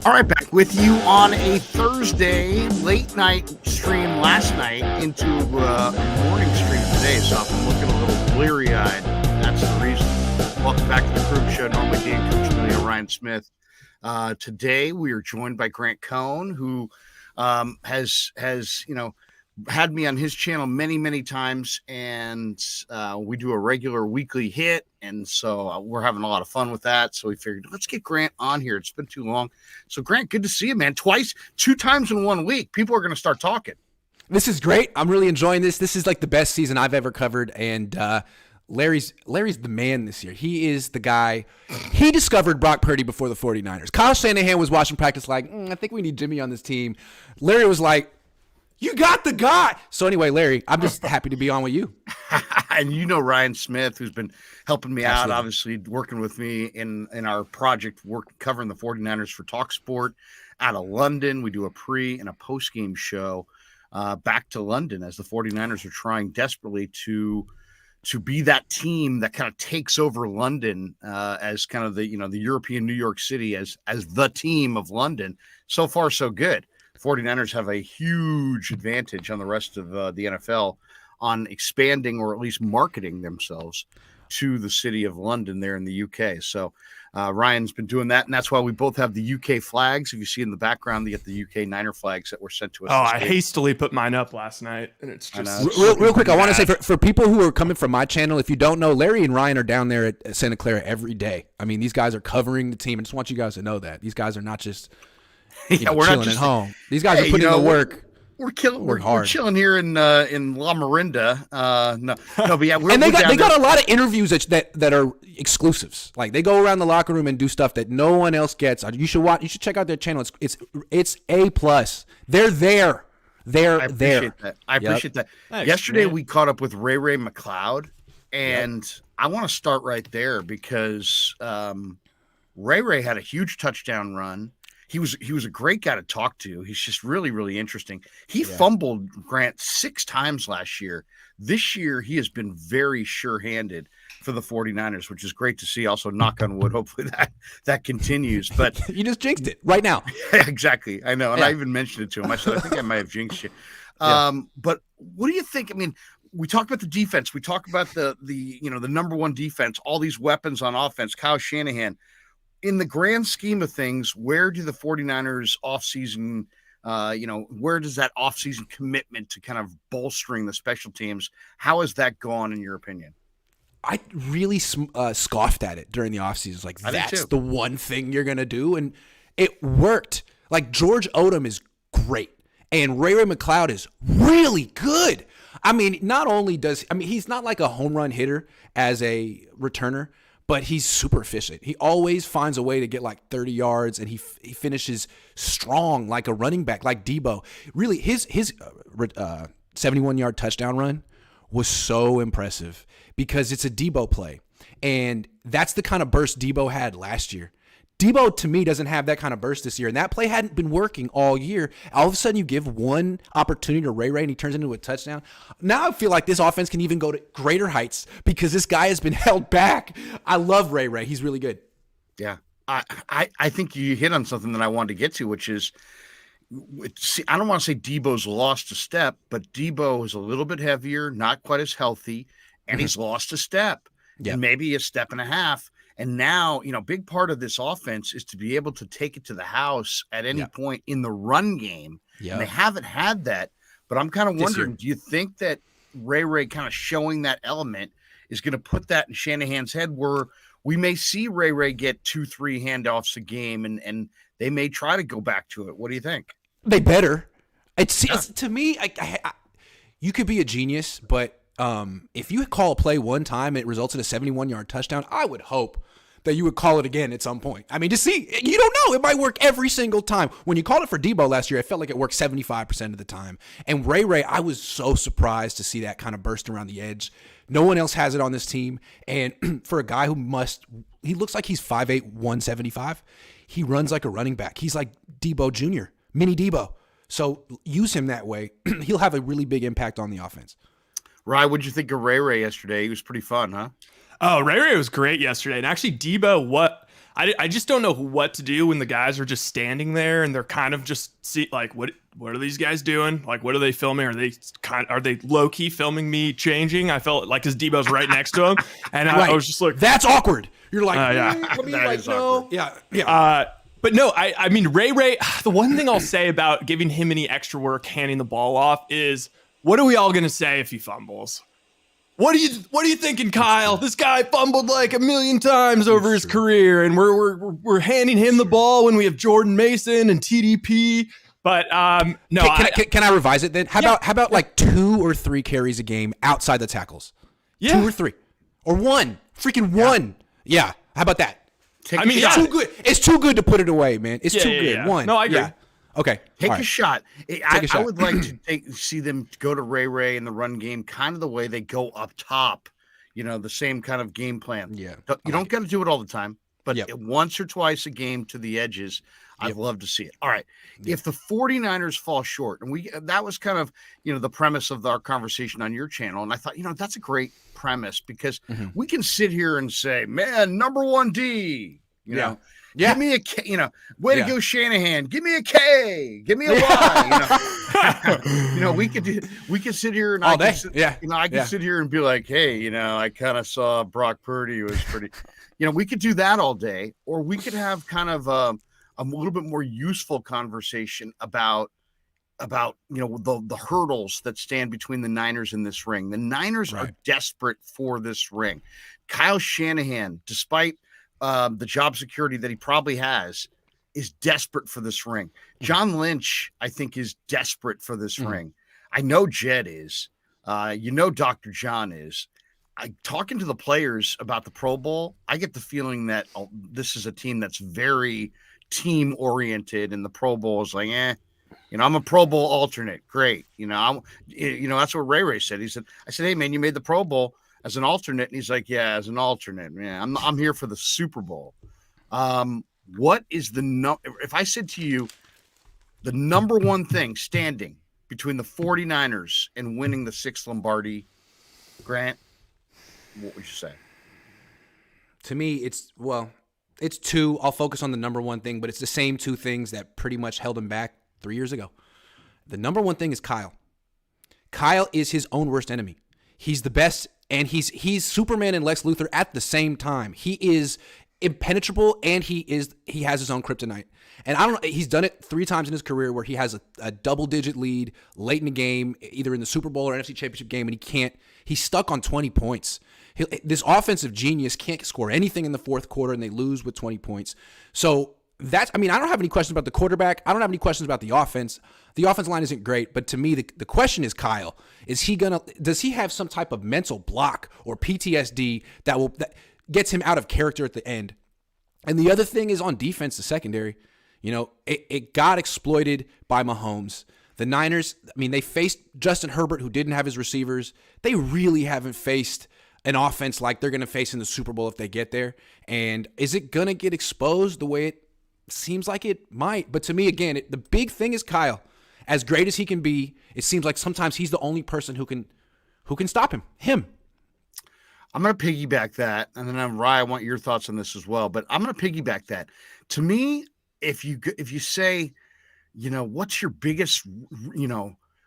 All right, back with you on a Thursday late night stream last night into a morning stream today, so I'm looking a little bleary-eyed. That's the reason. Welcome back to the Krueg Show. Normally Dan Coach Amelia, Ryan Smith. Today we are joined by Grant Cohn, who has had me on his channel many times, and we do a regular weekly hit, and so we're having a lot of fun with that. So we figured, let's get Grant on here. It's been too long. So Grant, good to see you, man. Two times in 1 week. People are going to start talking. This is great. I'm really enjoying this. This is like the best season I've ever covered, and Larry's the man this year. He is the guy. He discovered Brock Purdy before the 49ers. Kyle Shanahan was watching practice like, I think we need Jimmy on this team. Larry was like, you got the guy. So anyway, Larry, I'm just happy to be on with you. And you know Ryan Smith, who's been helping me Absolutely. out, obviously working with me in our project, covering the 49ers for TalkSport out of London. We do a pre and a post-game show back to London as the 49ers are trying desperately to be that team that kind of takes over London as kind of the European New York City as the team of London. So far, so good. 49ers have a huge advantage on the rest of the NFL on expanding or at least marketing themselves to the city of London there in the UK. So Ryan's been doing that, and that's why we both have the UK flags. If you see in the background, you get the UK Niner flags that were sent to us. Oh, I hastily put mine up last night, and it's just real quick. I want to say for people who are coming from my channel, if you don't know, Larry and Ryan are down there at Santa Clara every day. I mean, these guys are covering the team. I just want you guys to know that these guys are not just we're chilling not just at home. These guys are putting in the work. We're chilling here in La Marinda. But yeah, and they got a lot of interviews that are exclusives. Like they go around the locker room and do stuff that no one else gets. You should check out their channel. It's A+. They're there. I appreciate that. Thanks, Yesterday man. we caught up with Ray McLeod, and I want to start right there because Ray had a huge touchdown run. He was a great guy to talk to. He's just really, really interesting. He fumbled Grant 6 times last year. This year, he has been very sure-handed for the 49ers, which is great to see. Also, knock on wood, hopefully that continues. But you just jinxed it right now. Exactly. I know. And I even mentioned it to him. I said, I think I might have jinxed you. But what do you think? I mean, we talked about the defense. We talked about the number one defense, all these weapons on offense, Kyle Shanahan. In the grand scheme of things, where do the 49ers offseason, where does that offseason commitment to kind of bolstering the special teams, how has that gone in your opinion? I really scoffed at it during the offseason. Like, that's the one thing you're going to do. And it worked. Like, George Odom is great. And Ray McLeod is really good. I mean, he's not like a home run hitter as a returner, but he's super efficient. He always finds a way to get like 30 yards, and he finishes strong like a running back, like Debo. Really, his 71-yard touchdown run was so impressive because it's a Debo play, and that's the kind of burst Debo had last year. Debo, to me, doesn't have that kind of burst this year, and that play hadn't been working all year. All of a sudden, you give one opportunity to Ray, and he turns into a touchdown. Now I feel like this offense can even go to greater heights because this guy has been held back. I love Ray. He's really good. Yeah. I think you hit on something that I wanted to get to, which is, I don't want to say Debo's lost a step, but Debo is a little bit heavier, not quite as healthy, and he's lost a step, and maybe a step and a half. And now, big part of this offense is to be able to take it to the house at any point in the run game. And they haven't had that. But I'm kind of wondering, do you think that Ray kind of showing that element is going to put that in Shanahan's head where we may see Ray get 2-3 handoffs a game and they may try to go back to it? What do you think? They better. It's to me, you could be a genius, but if you call a play one time and it results in a 71-yard touchdown, I would hope that you would call it again at some point. I mean, just see, you don't know. It might work every single time. When you called it for Debo last year, I felt like it worked 75% of the time. And Ray, I was so surprised to see that kind of burst around the edge. No one else has it on this team. And for a guy he looks like he's 5'8", 175. He runs like a running back. He's like Debo Jr., mini Debo. So use him that way. He'll have a really big impact on the offense. Ryan, what'd you think of Ray yesterday? He was pretty fun, huh? Oh, Ray was great yesterday. And actually, Debo, I just don't know what to do when the guys are just standing there and they're kind of just what are these guys doing? Like, what are they filming? Are they low key filming me changing? I felt like because Debo's right next to him, and I was just like, that's awkward. You're like, That is awkward. yeah. But no, I mean, Ray, the one thing I'll say about giving him any extra work handing the ball off is, what are we all going to say if he fumbles? What are you thinking, Kyle? This guy fumbled like 1,000,000 times over his career, and we're handing him the ball when we have Jordan Mason and TDP. But no, can I revise it then? How about like 2 or 3 carries a game outside the tackles? Yeah. 2 or 3 or 1, freaking 1. Yeah. How about that? It's too good. It's too good to put it away, man. It's too good. Yeah. 1. No, I agree. Yeah. Okay. Take a shot. I would like to see them go to Ray in the run game, kind of the way they go up top. The same kind of game plan. Yeah. You don't got to do it all the time, but once or twice a game to the edges. I'd love to see it. All right. If the 49ers fall short, and that was kind of, the premise of our conversation on your channel. And I thought, that's a great premise because we can sit here and say, man, number 1D, give me a K, way to go Shanahan. Give me a K, give me a Y, we could sit here and I could sit here and be like, hey, I kind of saw Brock Purdy was pretty, we could do that all day, or we could have kind of, a little bit more useful conversation about the hurdles that stand between the Niners and this ring. The Niners are desperate for this ring. Kyle Shanahan, despite the job security that he probably has, is desperate for this ring. John Lynch, I think, is desperate for this ring. I know Jed is. Dr. John is. Talking to the players about the Pro Bowl, I get the feeling that this is a team that's very team oriented, and the Pro Bowl is like, I'm a Pro Bowl alternate. Great. That's what Ray said. He said, I said, hey man, you made the Pro Bowl as an alternate. And he's like, yeah, as an alternate. Yeah, I'm here for the Super Bowl. What is if I said to you, the number one thing standing between the 49ers and winning the 6th Lombardi, Grant, what would you say? To me, it's 2. I'll focus on the number one thing, but it's the same 2 things that pretty much held him back 3 years ago. The number one thing is Kyle. Kyle is his own worst enemy. He's the best, and he's Superman and Lex Luthor at the same time. He is impenetrable, and he has his own kryptonite. And I don't know, he's done it 3 times in his career where he has a double-digit lead late in the game, either in the Super Bowl or NFC Championship game, and he's stuck on 20 points. This offensive genius can't score anything in the fourth quarter, and they lose with 20 points. So I don't have any questions about the quarterback. I don't have any questions about the offense. The offensive line isn't great, but to me, the question is Kyle. Does he have some type of mental block or PTSD that gets him out of character at the end? And the other thing is on defense, the secondary. It got exploited by Mahomes. The Niners, they faced Justin Herbert, who didn't have his receivers. They really haven't faced an offense like they're going to face in the Super Bowl if they get there. And is it going to get exposed the way it seems like it might? But to me, again, the big thing is Kyle. As great as he can be, it seems like sometimes he's the only person who can stop him. I'm going to piggyback that. And then Rye, I want your thoughts on this as well. But I'm going to piggyback that. To me, if you say, what's your biggest,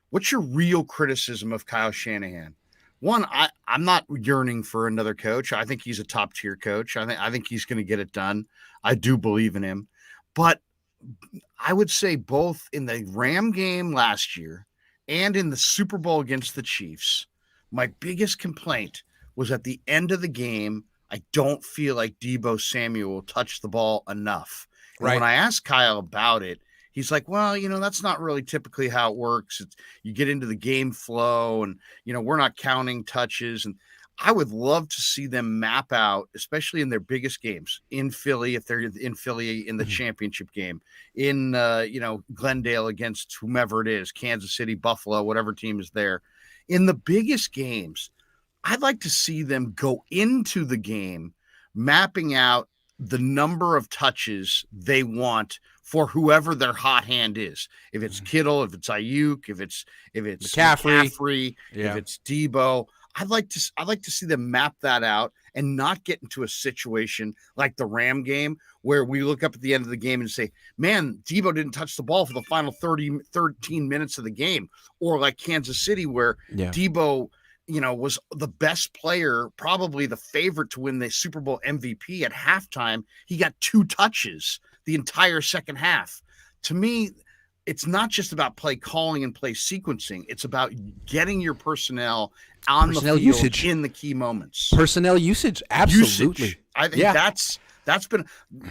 what's your real criticism of Kyle Shanahan? One, I'm not yearning for another coach. I think he's a top tier coach. I think he's going to get it done. I do believe in him. But I would say both in the Ram game last year and in the Super Bowl against the Chiefs, my biggest complaint was at the end of the game, I don't feel like Deebo Samuel touched the ball enough. And when I asked Kyle about it, he's like, well, that's not really typically how it works. You get into the game flow and, we're not counting touches. And I would love to see them map out, especially in their biggest games in Philly, if they're in Philly in the championship game, in, Glendale against whomever it is, Kansas City, Buffalo, whatever team is there. In the biggest games, I'd like to see them go into the game mapping out the number of touches they want for whoever their hot hand is. If it's Kittle, if it's Ayuk, if it's McCaffrey, if it's Debo, I'd like to see them map that out and not get into a situation like the Ram game where we look up at the end of the game and say, man, Debo didn't touch the ball for the final 13 minutes of the game. Or like Kansas City where Debo, was the best player, probably the favorite to win the Super Bowl MVP at halftime. He got 2 touches the entire second half. To me, it's not just about play calling and play sequencing. It's about getting your personnel on the field usage in the key moments. Personnel usage, absolutely. Usage. I think that's been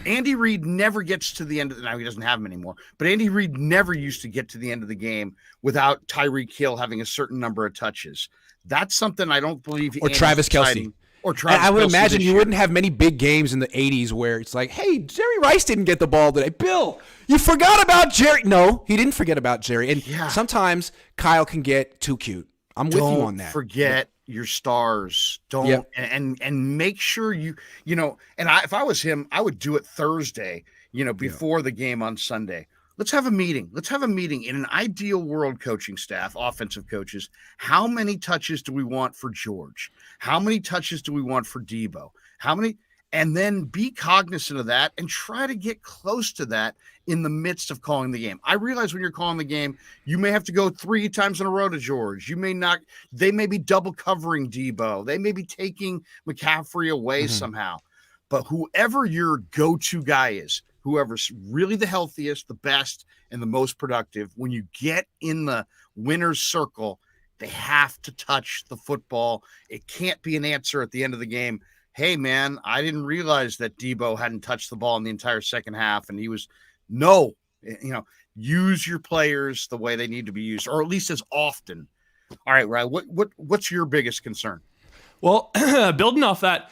Andy Reid never gets to the end of now he doesn't have them anymore, but Andy Reid never used to get to the end of the game without Tyreek Hill having a certain number of touches. That's something I don't believe. Or Travis Kelce. Or Travis I would Kelce imagine you wouldn't have many big games in the 80s where it's like, hey, Jerry Rice didn't get the ball today. Bill, you forgot about Jerry. No, he didn't forget about Jerry. And sometimes Kyle can get too cute. I'm with you on that. Don't forget your stars. Don't and make sure and if I was him, I would do it Thursday, before the game on Sunday. Let's have a meeting. Let's have a meeting in an ideal world, coaching staff, offensive coaches. How many touches do we want for George? How many touches do we want for Debo? How many? And then be cognizant of that and try to get close to that in the midst of calling the game. I realize when you're calling the game, you may have to go 3 times in a row to George. You may not. They may be double covering Debo. They may be taking McCaffrey away somehow. But whoever your go-to guy is, whoever's really the healthiest, the best, and the most productive, when you get in the winner's circle, they have to touch the football. It can't be an answer at the end of the game. Hey, man, I didn't realize that Debo hadn't touched the ball in the entire second half. And he was, use your players the way they need to be used, or at least as often. All right, Ryan, what's your biggest concern? Well, building off that,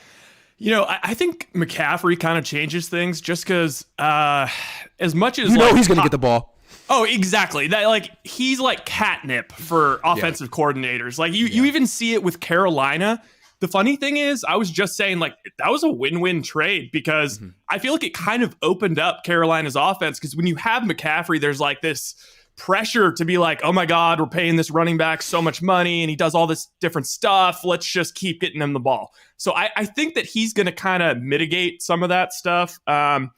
I think McCaffrey kind of changes things just because as much as he's going to get the ball. Oh, exactly. That he's like catnip for offensive coordinators. Like you even see it with Carolina. The funny thing is, I was just saying that was a win-win trade because I feel like it kind of opened up Carolina's offense because when you have McCaffrey, there's like this pressure to be like, oh my God, we're paying this running back so much money and he does all this different stuff. Let's just keep getting him the ball. So I think that he's going to kind of mitigate some of that stuff. I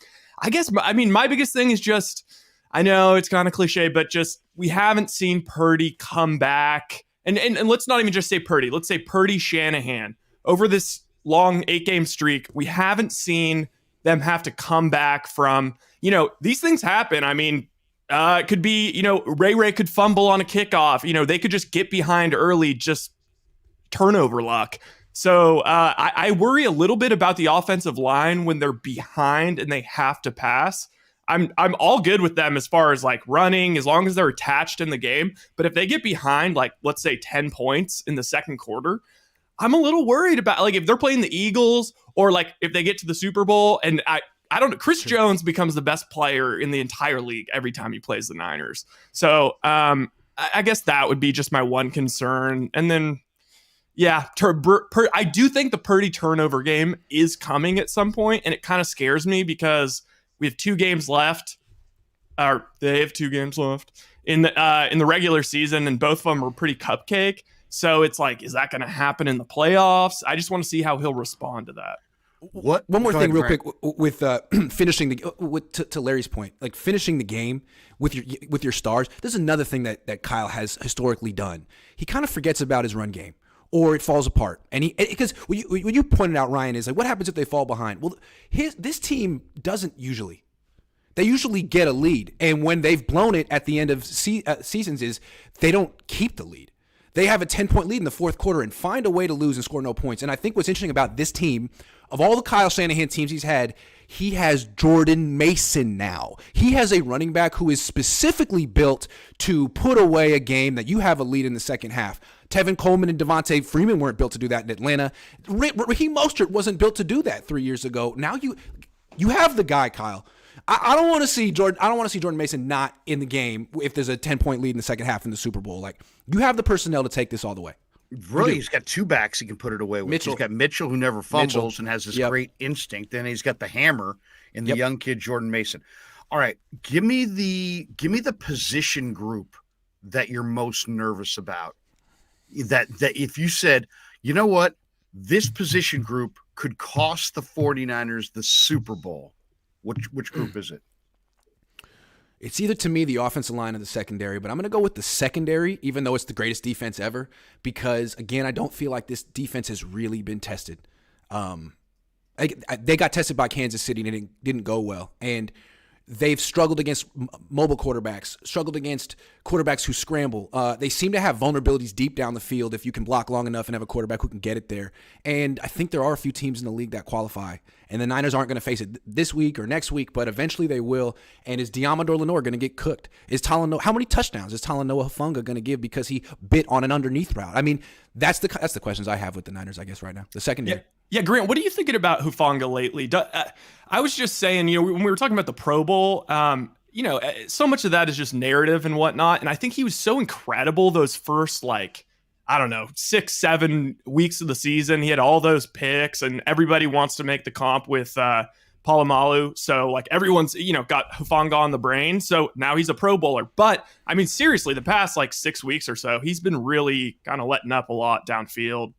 guess, my biggest thing is just, I know it's kind of cliche, but just we haven't seen Purdy come back. And let's not even just say Purdy. Let's say Purdy Shanahan. Over this long 8-game streak, we haven't seen them have to come back from, these things happen. It could be, Ray could fumble on a kickoff. They could just get behind early, just turnover luck. So I worry a little bit about the offensive line when they're behind and they have to pass. I'm all good with them as far as running, as long as they're attached in the game. But if they get behind, let's say 10 points in the second quarter, I'm a little worried about if they're playing the Eagles or if they get to the Super Bowl and I don't know. Chris Jones becomes the best player in the entire league every time he plays the Niners. So I guess that would be just my one concern. And then, I do think the Purdy turnover game is coming at some point, and it kind of scares me because we have 2 games left. Or they have 2 games left in the regular season, and both of them are pretty cupcake. So it's is that going to happen in the playoffs? I just want to see how he'll respond to that. One more thing real quick with finishing to Larry's point, finishing the game with your stars. This is another thing that Kyle has historically done. He kind of forgets about his run game or it falls apart. And because what you pointed out, Ryan, is what happens if they fall behind? Well, this team doesn't usually. They usually get a lead, and when they've blown it at the end of seasons is they don't keep the lead. They have a 10-point lead in the fourth quarter and find a way to lose and score no points. And I think what's interesting about this team, of all the Kyle Shanahan teams he's had, he has Jordan Mason now. He has a running back who is specifically built to put away a game that you have a lead in the second half. Tevin Coleman and Devontae Freeman weren't built to do that in Atlanta. Raheem Mostert wasn't built to do that 3 years ago. Now you have the guy, Kyle. I don't want to see Jordan. I don't want to see Jordan Mason not in the game if there's a 10-point lead in the second half in the Super Bowl. You have the personnel to take this all the way. Really, he's got 2 backs he can put it away with. He's got Mitchell, who never fumbles and has this great instinct. Then he's got the hammer in the young kid Jordan Mason. All right, give me the position group that you're most nervous about. That if you said, You know what? This position group could cost the 49ers the Super Bowl. Which group is it? It's either, to me, the offensive line or the secondary, but I'm going to go with the secondary, even though it's the greatest defense ever, because, again, I don't feel like this defense has really been tested. They got tested by Kansas City and it didn't go well. And they've struggled against mobile quarterbacks, struggled against quarterbacks who scramble. They seem to have vulnerabilities deep down the field if you can block long enough and have a quarterback who can get it there. And I think there are a few teams in the league that qualify. And the Niners aren't going to face it this week or next week, but eventually they will. And is Diamador Lenore going to get cooked? How many touchdowns is Talanoa Hufanga going to give because he bit on an underneath route? I mean, that's the questions I have with the Niners, I guess, right now. The secondary. Yeah, Grant, what are you thinking about Hufanga lately? I was just saying, when we were talking about the Pro Bowl, so much of that is just narrative and whatnot. And I think he was so incredible those first, 6-7 weeks of the season. He had all those picks, and everybody wants to make the comp with Palomalu. So, everyone's, got Hufanga on the brain. So now he's a Pro Bowler. But, I mean, seriously, the past, 6 weeks or so, he's been really kind of letting up a lot downfield.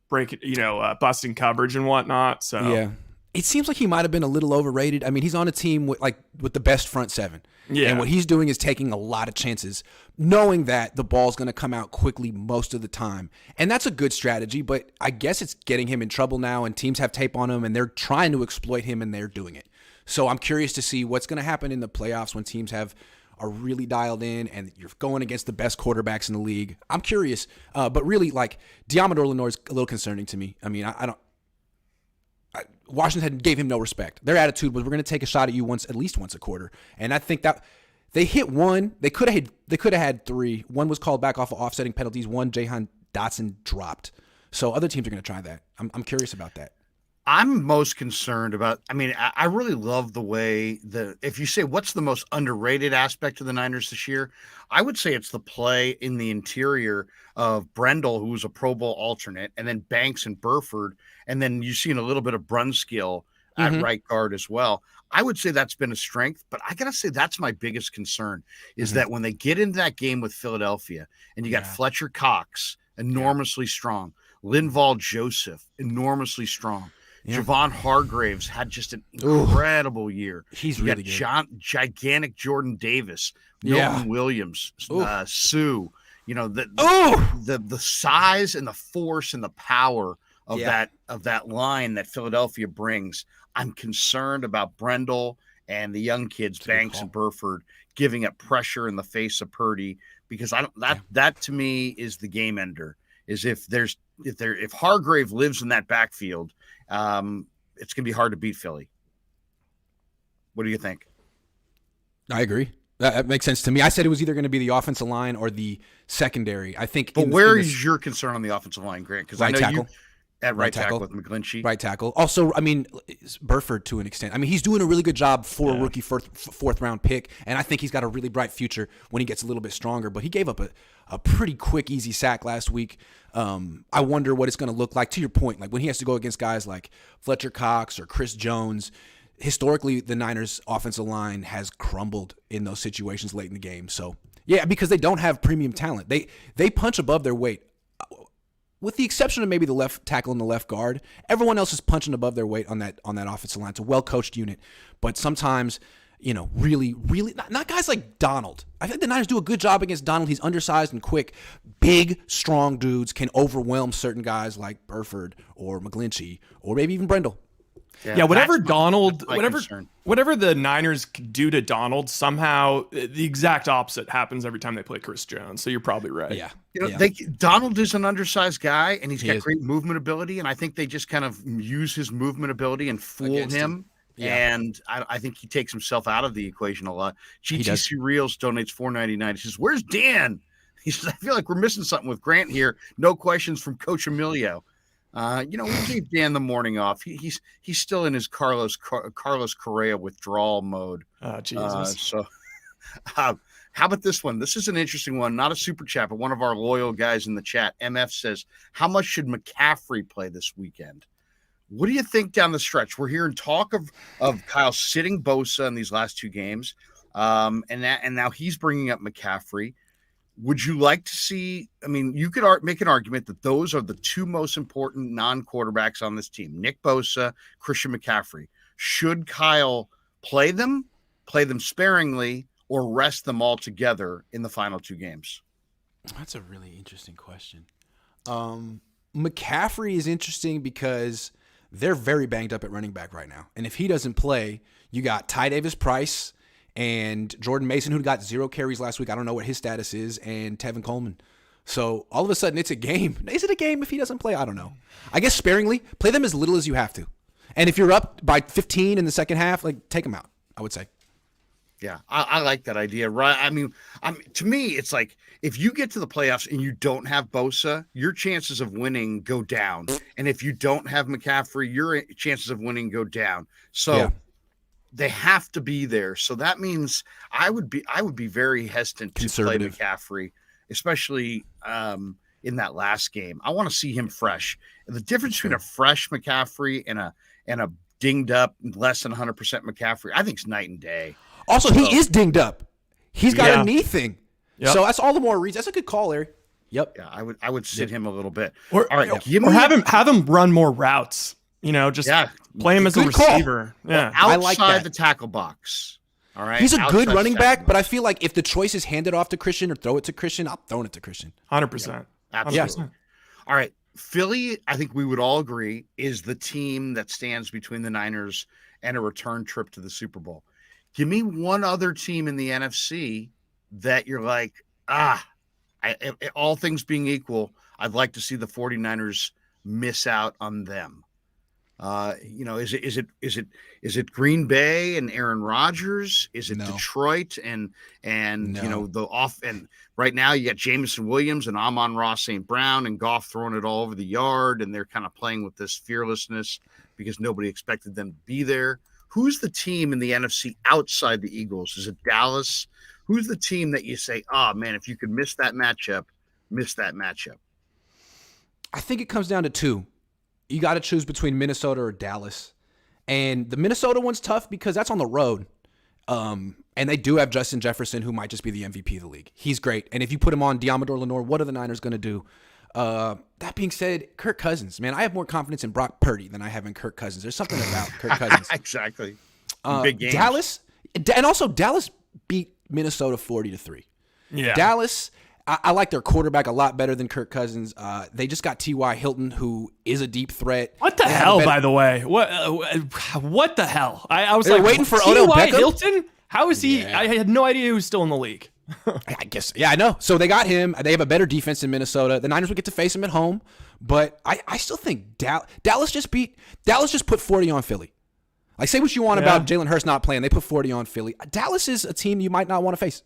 Busting coverage and whatnot. So yeah, it seems like he might have been a little overrated. I mean, he's on a team with the best front seven. Yeah. And what he's doing is taking a lot of chances, knowing that the ball's going to come out quickly most of the time. And that's a good strategy, but I guess it's getting him in trouble now, and teams have tape on him, and they're trying to exploit him, and they're doing it. So I'm curious to see what's going to happen in the playoffs when teams are really dialed in and you're going against the best quarterbacks in the league. I'm curious, but really, Diamador Lenore is a little concerning to me. I mean, Washington gave him no respect. Their attitude was, we're going to take a shot at you at least once a quarter. And I think that they hit one. They could have had three. One was called back off of offsetting penalties. One, Jahan Dotson dropped. So other teams are going to try that. I'm curious about that. I'm most concerned about, I really love the way if you say what's the most underrated aspect of the Niners this year, I would say it's the play in the interior of Brendel, who was a Pro Bowl alternate, and then Banks and Burford. And then you've seen a little bit of Brunskill at right guard as well. I would say that's been a strength, but I got to say that's my biggest concern is that when they get into that game with Philadelphia and you got Fletcher Cox, enormously strong, Linval Joseph, enormously strong. Yeah. Javon Hargraves had just an incredible year. He's really good. Gigantic Jordan Davis, Milton Williams, Sue. The size and the force and the power of that line that Philadelphia brings. I'm concerned about Brendel and the young kids, Banks and Burford, giving up pressure in the face of Purdy, because that to me is the game ender. Is if Hargrave lives in that backfield, it's going to be hard to beat Philly. What do you think? I agree. That makes sense to me. I said it was either going to be the offensive line or the secondary. I think. But where is your concern on the offensive line, Grant? Because I know tackle. You at right tackle with McGlinchey. Right tackle. Also, Burford to an extent. He's doing a really good job for a rookie fourth round pick, and I think he's got a really bright future when he gets a little bit stronger. But he gave up a pretty quick, easy sack last week. I wonder what it's going to look like. To your point, when he has to go against guys like Fletcher Cox or Chris Jones, historically the Niners' offensive line has crumbled in those situations late in the game. So, because they don't have premium talent. They punch above their weight. With the exception of maybe the left tackle and the left guard, everyone else is punching above their weight on that offensive line. It's a well-coached unit. But sometimes, really, really, not guys like Donald. I think the Niners do a good job against Donald. He's undersized and quick. Big, strong dudes can overwhelm certain guys like Burford or McGlinchey or maybe even Brendel. Whatever the Niners do to Donald, somehow the exact opposite happens every time they play Chris Jones. So you're probably right. Donald is an undersized guy, and he's got great movement ability, and I think they just kind of use his movement ability and fool him. Yeah. And I think he takes himself out of the equation a lot. GTC Reels donates $4.99. He says, "Where's Dan?" He says, "I feel like we're missing something with Grant here. No questions from Coach Emilio." We gave Dan the morning off. He's still in his Carlos Correa withdrawal mode. Oh, Jesus. How about this one? This is an interesting one. Not a super chat, but one of our loyal guys in the chat. MF says, how much should McCaffrey play this weekend? What do you think down the stretch? We're hearing talk of Kyle sitting Bosa in these last two games, and now he's bringing up McCaffrey. Would you like to see? I mean, you could make an argument that those are the two most important non-quarterbacks on this team: Nick Bosa, Christian McCaffrey. Should Kyle play them sparingly, or rest them all together in the final two games? That's a really interesting question. McCaffrey is interesting because they're very banged up at running back right now, and if he doesn't play, you got Ty Davis-Price and Jordan Mason, who got 0 carries last week. I don't know what his status is, and Tevin Coleman. So all of a sudden, it's a game. Is it a game if he doesn't play? I don't know. I guess sparingly, play them as little as you have to. And if you're up by 15 in the second half, like, take them out, I would say. Yeah, I like that idea. Right? I mean, to me, it's like if you get to the playoffs and you don't have Bosa, your chances of winning go down. And if you don't have McCaffrey, your chances of winning go down. So. Yeah. They have to be there. So that means I would be very hesitant to play McCaffrey, especially in that last game. I want to see him fresh. And the difference between a fresh McCaffrey and a dinged up, less than 100% McCaffrey, I think is night and day. Also, he is dinged up. He's got a knee thing. Yep. So that's all the more reason. That's a good call, Larry. Yep. Yeah, I would sit him a little bit. All right, have him run more routes. Just play him as a receiver. Call. Yeah, I like that. The tackle box. All right, he's a good running back, but I feel like if the choice is hand it off to Christian or throw it to Christian, I'm throwing it to Christian. 100%. Absolutely. Yeah. All right, Philly, I think we would all agree, is the team that stands between the Niners and a return trip to the Super Bowl. Give me one other team in the NFC that you're like, all things being equal, I'd like to see the 49ers miss out on them. Is it Green Bay and Aaron Rodgers? Is it Detroit and right now you got Jameson Williams and Amon-Ra St. Brown and Goff throwing it all over the yard, and they're kind of playing with this fearlessness because nobody expected them to be there. Who's the team in the NFC outside the Eagles? Is it Dallas? Who's the team that you say, oh man, if you could miss that matchup? I think it comes down to two. You got to choose between Minnesota or Dallas. And the Minnesota one's tough because that's on the road. And they do have Justin Jefferson, who might just be the MVP of the league. He's great. And if you put him on Diamador Lenore, what are the Niners going to do? That being said, Kirk Cousins, man, I have more confidence in Brock Purdy than I have in Kirk Cousins. There's something about Kirk Cousins. Exactly. Big games. Dallas, and also Dallas beat Minnesota 40-3. Yeah. Dallas, I like their quarterback a lot better than Kirk Cousins. They just got T.Y. Hilton, who is a deep threat. What the hell, by the way? What the hell? I was waiting for Odell Beckham. Hilton? How is he? Yeah. I had no idea he was still in the league. I guess. Yeah, I know. So they got him. They have a better defense in Minnesota. The Niners would get to face him at home. But I still think Dallas just put 40 on Philly. Like, say what you want about Jalen Hurts not playing. They put 40 on Philly. Dallas is a team you might not want to face.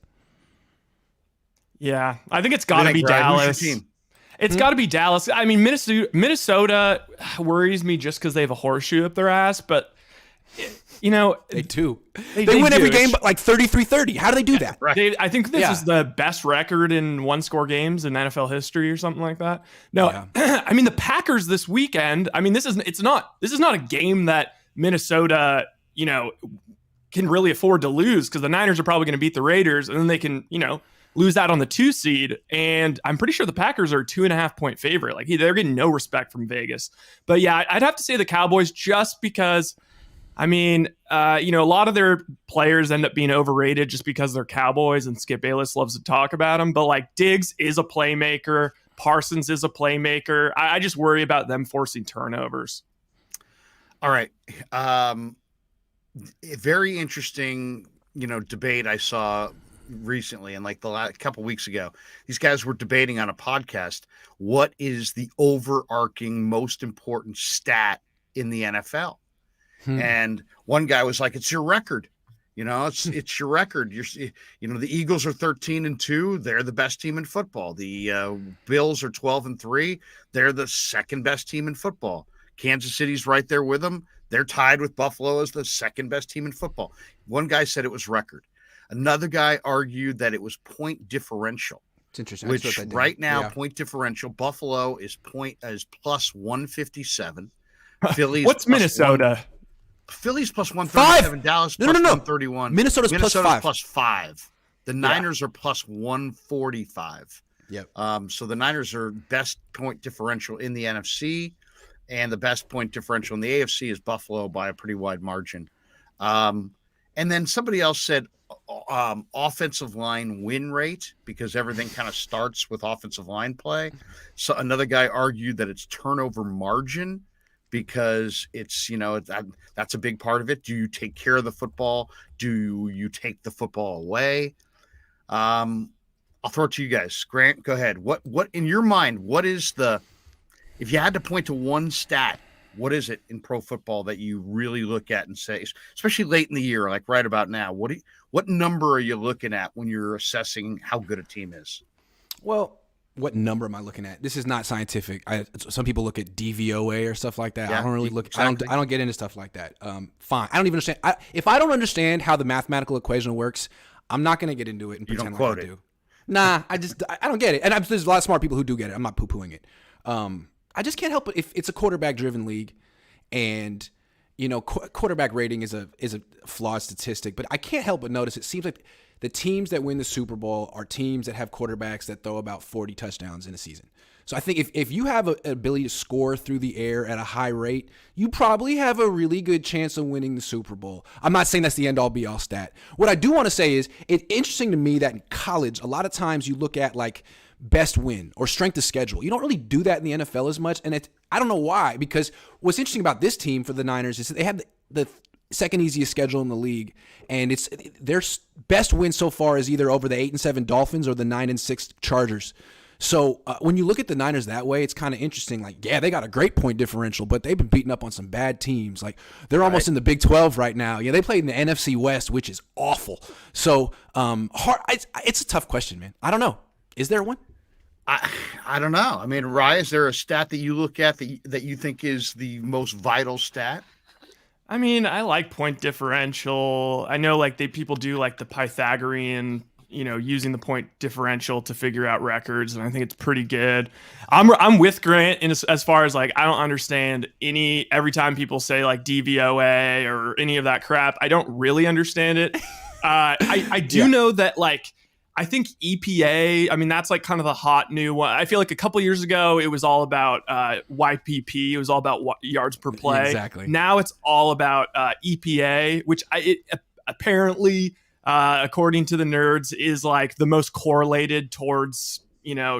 Yeah, I think it's got to be Dallas. It's got to be Dallas. I mean, Minnesota worries me just because they have a horseshoe up their ass, but they do. They win every game, but like 33-30. How do they do that? Right. I think this is the best record in one-score games in NFL history or something like that. No, I mean the Packers this weekend. I mean this is not a game that Minnesota can really afford to lose because the Niners are probably going to beat the Raiders and then they can lose out on the 2 seed. And I'm pretty sure the Packers are a 2.5-point favorite. Like they're getting no respect from Vegas. But yeah, I'd have to say the Cowboys just because, I mean, a lot of their players end up being overrated just because they're Cowboys and Skip Bayless loves to talk about them. But like Diggs is a playmaker. Parsons is a playmaker. I just worry about them forcing turnovers. All right. Very interesting, debate I saw recently and like the last couple weeks ago. These guys were debating on a podcast, what is the overarching most important stat in the NFL? And one guy was like, it's your record. It's your record. The Eagles are 13-2. They're the best team in football. The Bills are 12-3. They're the second best team in football. Kansas City's right there with them. They're tied with Buffalo as the second best team in football. One guy said it was record. Another guy argued that it was point differential. It's interesting. Which right now, point differential, Buffalo is plus 157. Philly's what's Minnesota? Philly's plus 137. Dallas plus 131. Minnesota's plus 5. Plus 5. The Niners are plus 145. Yep. So the Niners are best point differential in the NFC, and the best point differential in the AFC is Buffalo by a pretty wide margin. And then somebody else said offensive line win rate, because everything kind of starts with offensive line play. So another guy argued that it's turnover margin, because it's, that's a big part of it. Do you take care of the football? Do you take the football away? I'll throw it to you guys. Grant, go ahead. What in your mind, what is if you had to point to one stat, what is it in pro football that you really look at and say, especially late in the year, like right about now, what number are you looking at when you're assessing how good a team is? Well, what number am I looking at? This is not scientific. Some people look at DVOA or stuff like that. Yeah, I don't really look. Exactly. I don't get into stuff like that. Fine. I don't even understand. If I don't understand how the mathematical equation works, I'm not going to get into it and pretend like I do. Nah, I don't get it. And there's a lot of smart people who do get it. I'm not poo-pooing it. I just can't help it if it's a quarterback-driven league, and quarterback rating is a flawed statistic. But I can't help but notice it seems like the teams that win the Super Bowl are teams that have quarterbacks that throw about 40 touchdowns in a season. So I think if you have an ability to score through the air at a high rate, you probably have a really good chance of winning the Super Bowl. I'm not saying that's the end-all be-all stat. What I do want to say is it's interesting to me that in college, a lot of times you look at like best win or strength of schedule. You don't really do that in the NFL as much, and I don't know why, because what's interesting about this team for the Niners is that they have the second easiest schedule in the league, and it's their best win so far is either over the 8-7 Dolphins or the 9-6 Chargers. So when you look at the Niners that way, it's kind of interesting. Like, yeah, they got a great point differential, but they've been beating up on some bad teams. Like, they're almost in the Big 12 right now. Yeah, they played in the NFC West, which is awful. So it's a tough question, man. I don't know. Is there one? I don't know. I mean, Rye, is there a stat that you look at that you think is the most vital stat? I mean, I like point differential. I know people do like the Pythagorean, using the point differential to figure out records, and I think it's pretty good. I'm with Grant as far as like I don't understand every time people say like DVOA or any of that crap. I don't really understand it. I do know that like I think EPA. I mean, that's like kind of the hot new one. I feel like a couple years ago it was all about YPP. It was all about yards per play. Exactly. Now it's all about EPA, which apparently. According to the nerds, is like the most correlated towards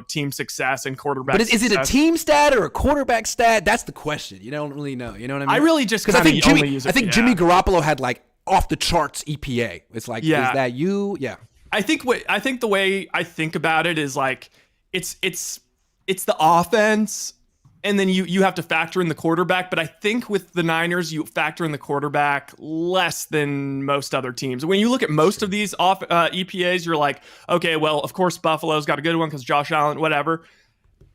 team success and quarterback. But is it a team stat or a quarterback stat? That's the question. You don't really know. You know what I mean? I really just because I think Jimmy Garoppolo had like off the charts EPA. It's like, is that you? Yeah. I think the way I think about it is like it's the offense. And then you have to factor in the quarterback. But I think with the Niners, you factor in the quarterback less than most other teams. When you look at most of these EPAs, you're like, okay, well, of course, Buffalo's got a good one because Josh Allen, whatever.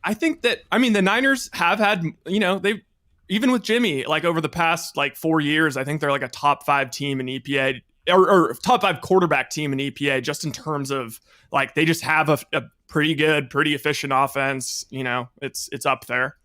I think that, the Niners have had, they've, even with Jimmy, like over the past 4 years, I think they're like a top 5 team in EPA or top 5 quarterback team in EPA, just in terms of like they just have a pretty good, pretty efficient offense. It's up there.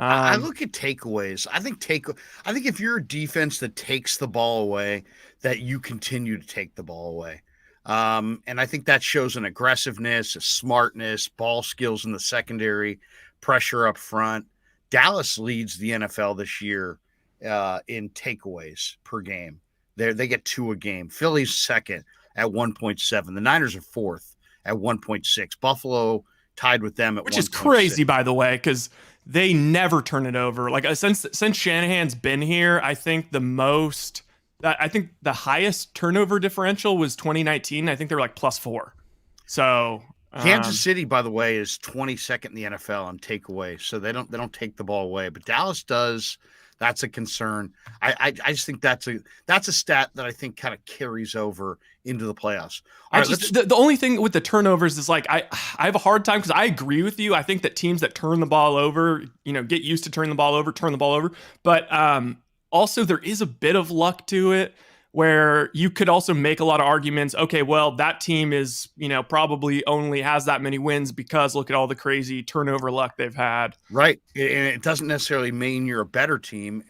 I look at takeaways. I think if you're a defense that takes the ball away, that you continue to take the ball away. And I think that shows an aggressiveness, a smartness, ball skills in the secondary, pressure up front. Dallas leads the NFL this year in takeaways per game. They get 2 a game. Philly's second at 1.7. The Niners are fourth at 1.6. Buffalo tied with them at 1.6. Which is crazy, by the way, because they never turn it over. Like since Shanahan's been here, I think the highest turnover differential was 2019. I think they were like +4. So Kansas City, by the way, is 22nd in the NFL on takeaway. So they don't take the ball away, but Dallas does. That's a concern. I just think that's a stat that I think kind of carries over into the playoffs. The only thing with the turnovers is like I have a hard time because I agree with you. I think that teams that turn the ball over, get used to turn the ball over. But also there is a bit of luck to it where you could also make a lot of arguments. Okay, well, that team is, probably only has that many wins because look at all the crazy turnover luck they've had. Right. And it doesn't necessarily mean you're a better team.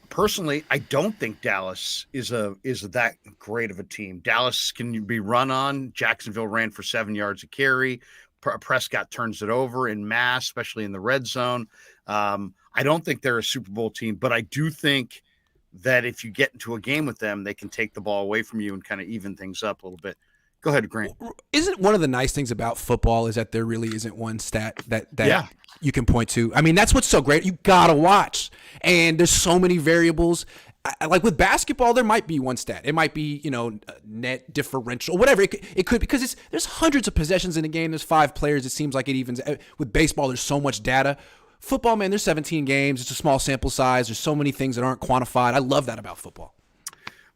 personally, I don't think Dallas is that great of a team. Dallas can be run on. Jacksonville ran for 7 yards a carry. Prescott turns it over in mass, especially in the red zone. I don't think they're a Super Bowl team, but I do think that if you get into a game with them, they can take the ball away from you and kind of even things up a little bit. Go ahead, Grant. Isn't one of the nice things about football is that there really isn't one stat that you can point to? I mean, that's what's so great. You got to watch. And there's so many variables. Like with basketball, there might be one stat. It might be, net differential, whatever. It could, because there's hundreds of possessions in a game. There's 5 players. It seems like it evens. With baseball, there's so much data. Football, man, there's 17 games. It's a small sample size. There's so many things that aren't quantified. I love that about football.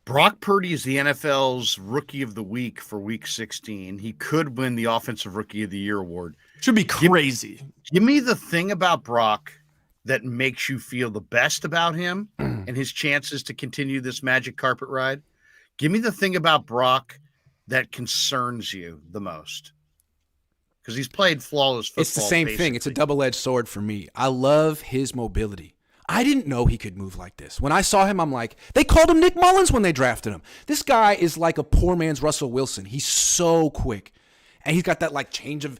Brock Purdy is the NFL's Rookie of the Week for Week 16. He could win the Offensive Rookie of the Year award. Should be crazy. Give me the thing about Brock that makes you feel the best about him and his chances to continue this magic carpet ride. Give me the thing about Brock that concerns you the most. Because he's played flawless football. It's the same thing. It's a double-edged sword for me. I love his mobility. I didn't know he could move like this. When I saw him, I'm like, they called him Nick Mullins when they drafted him. This guy is like a poor man's Russell Wilson. He's so quick. And he's got that like change of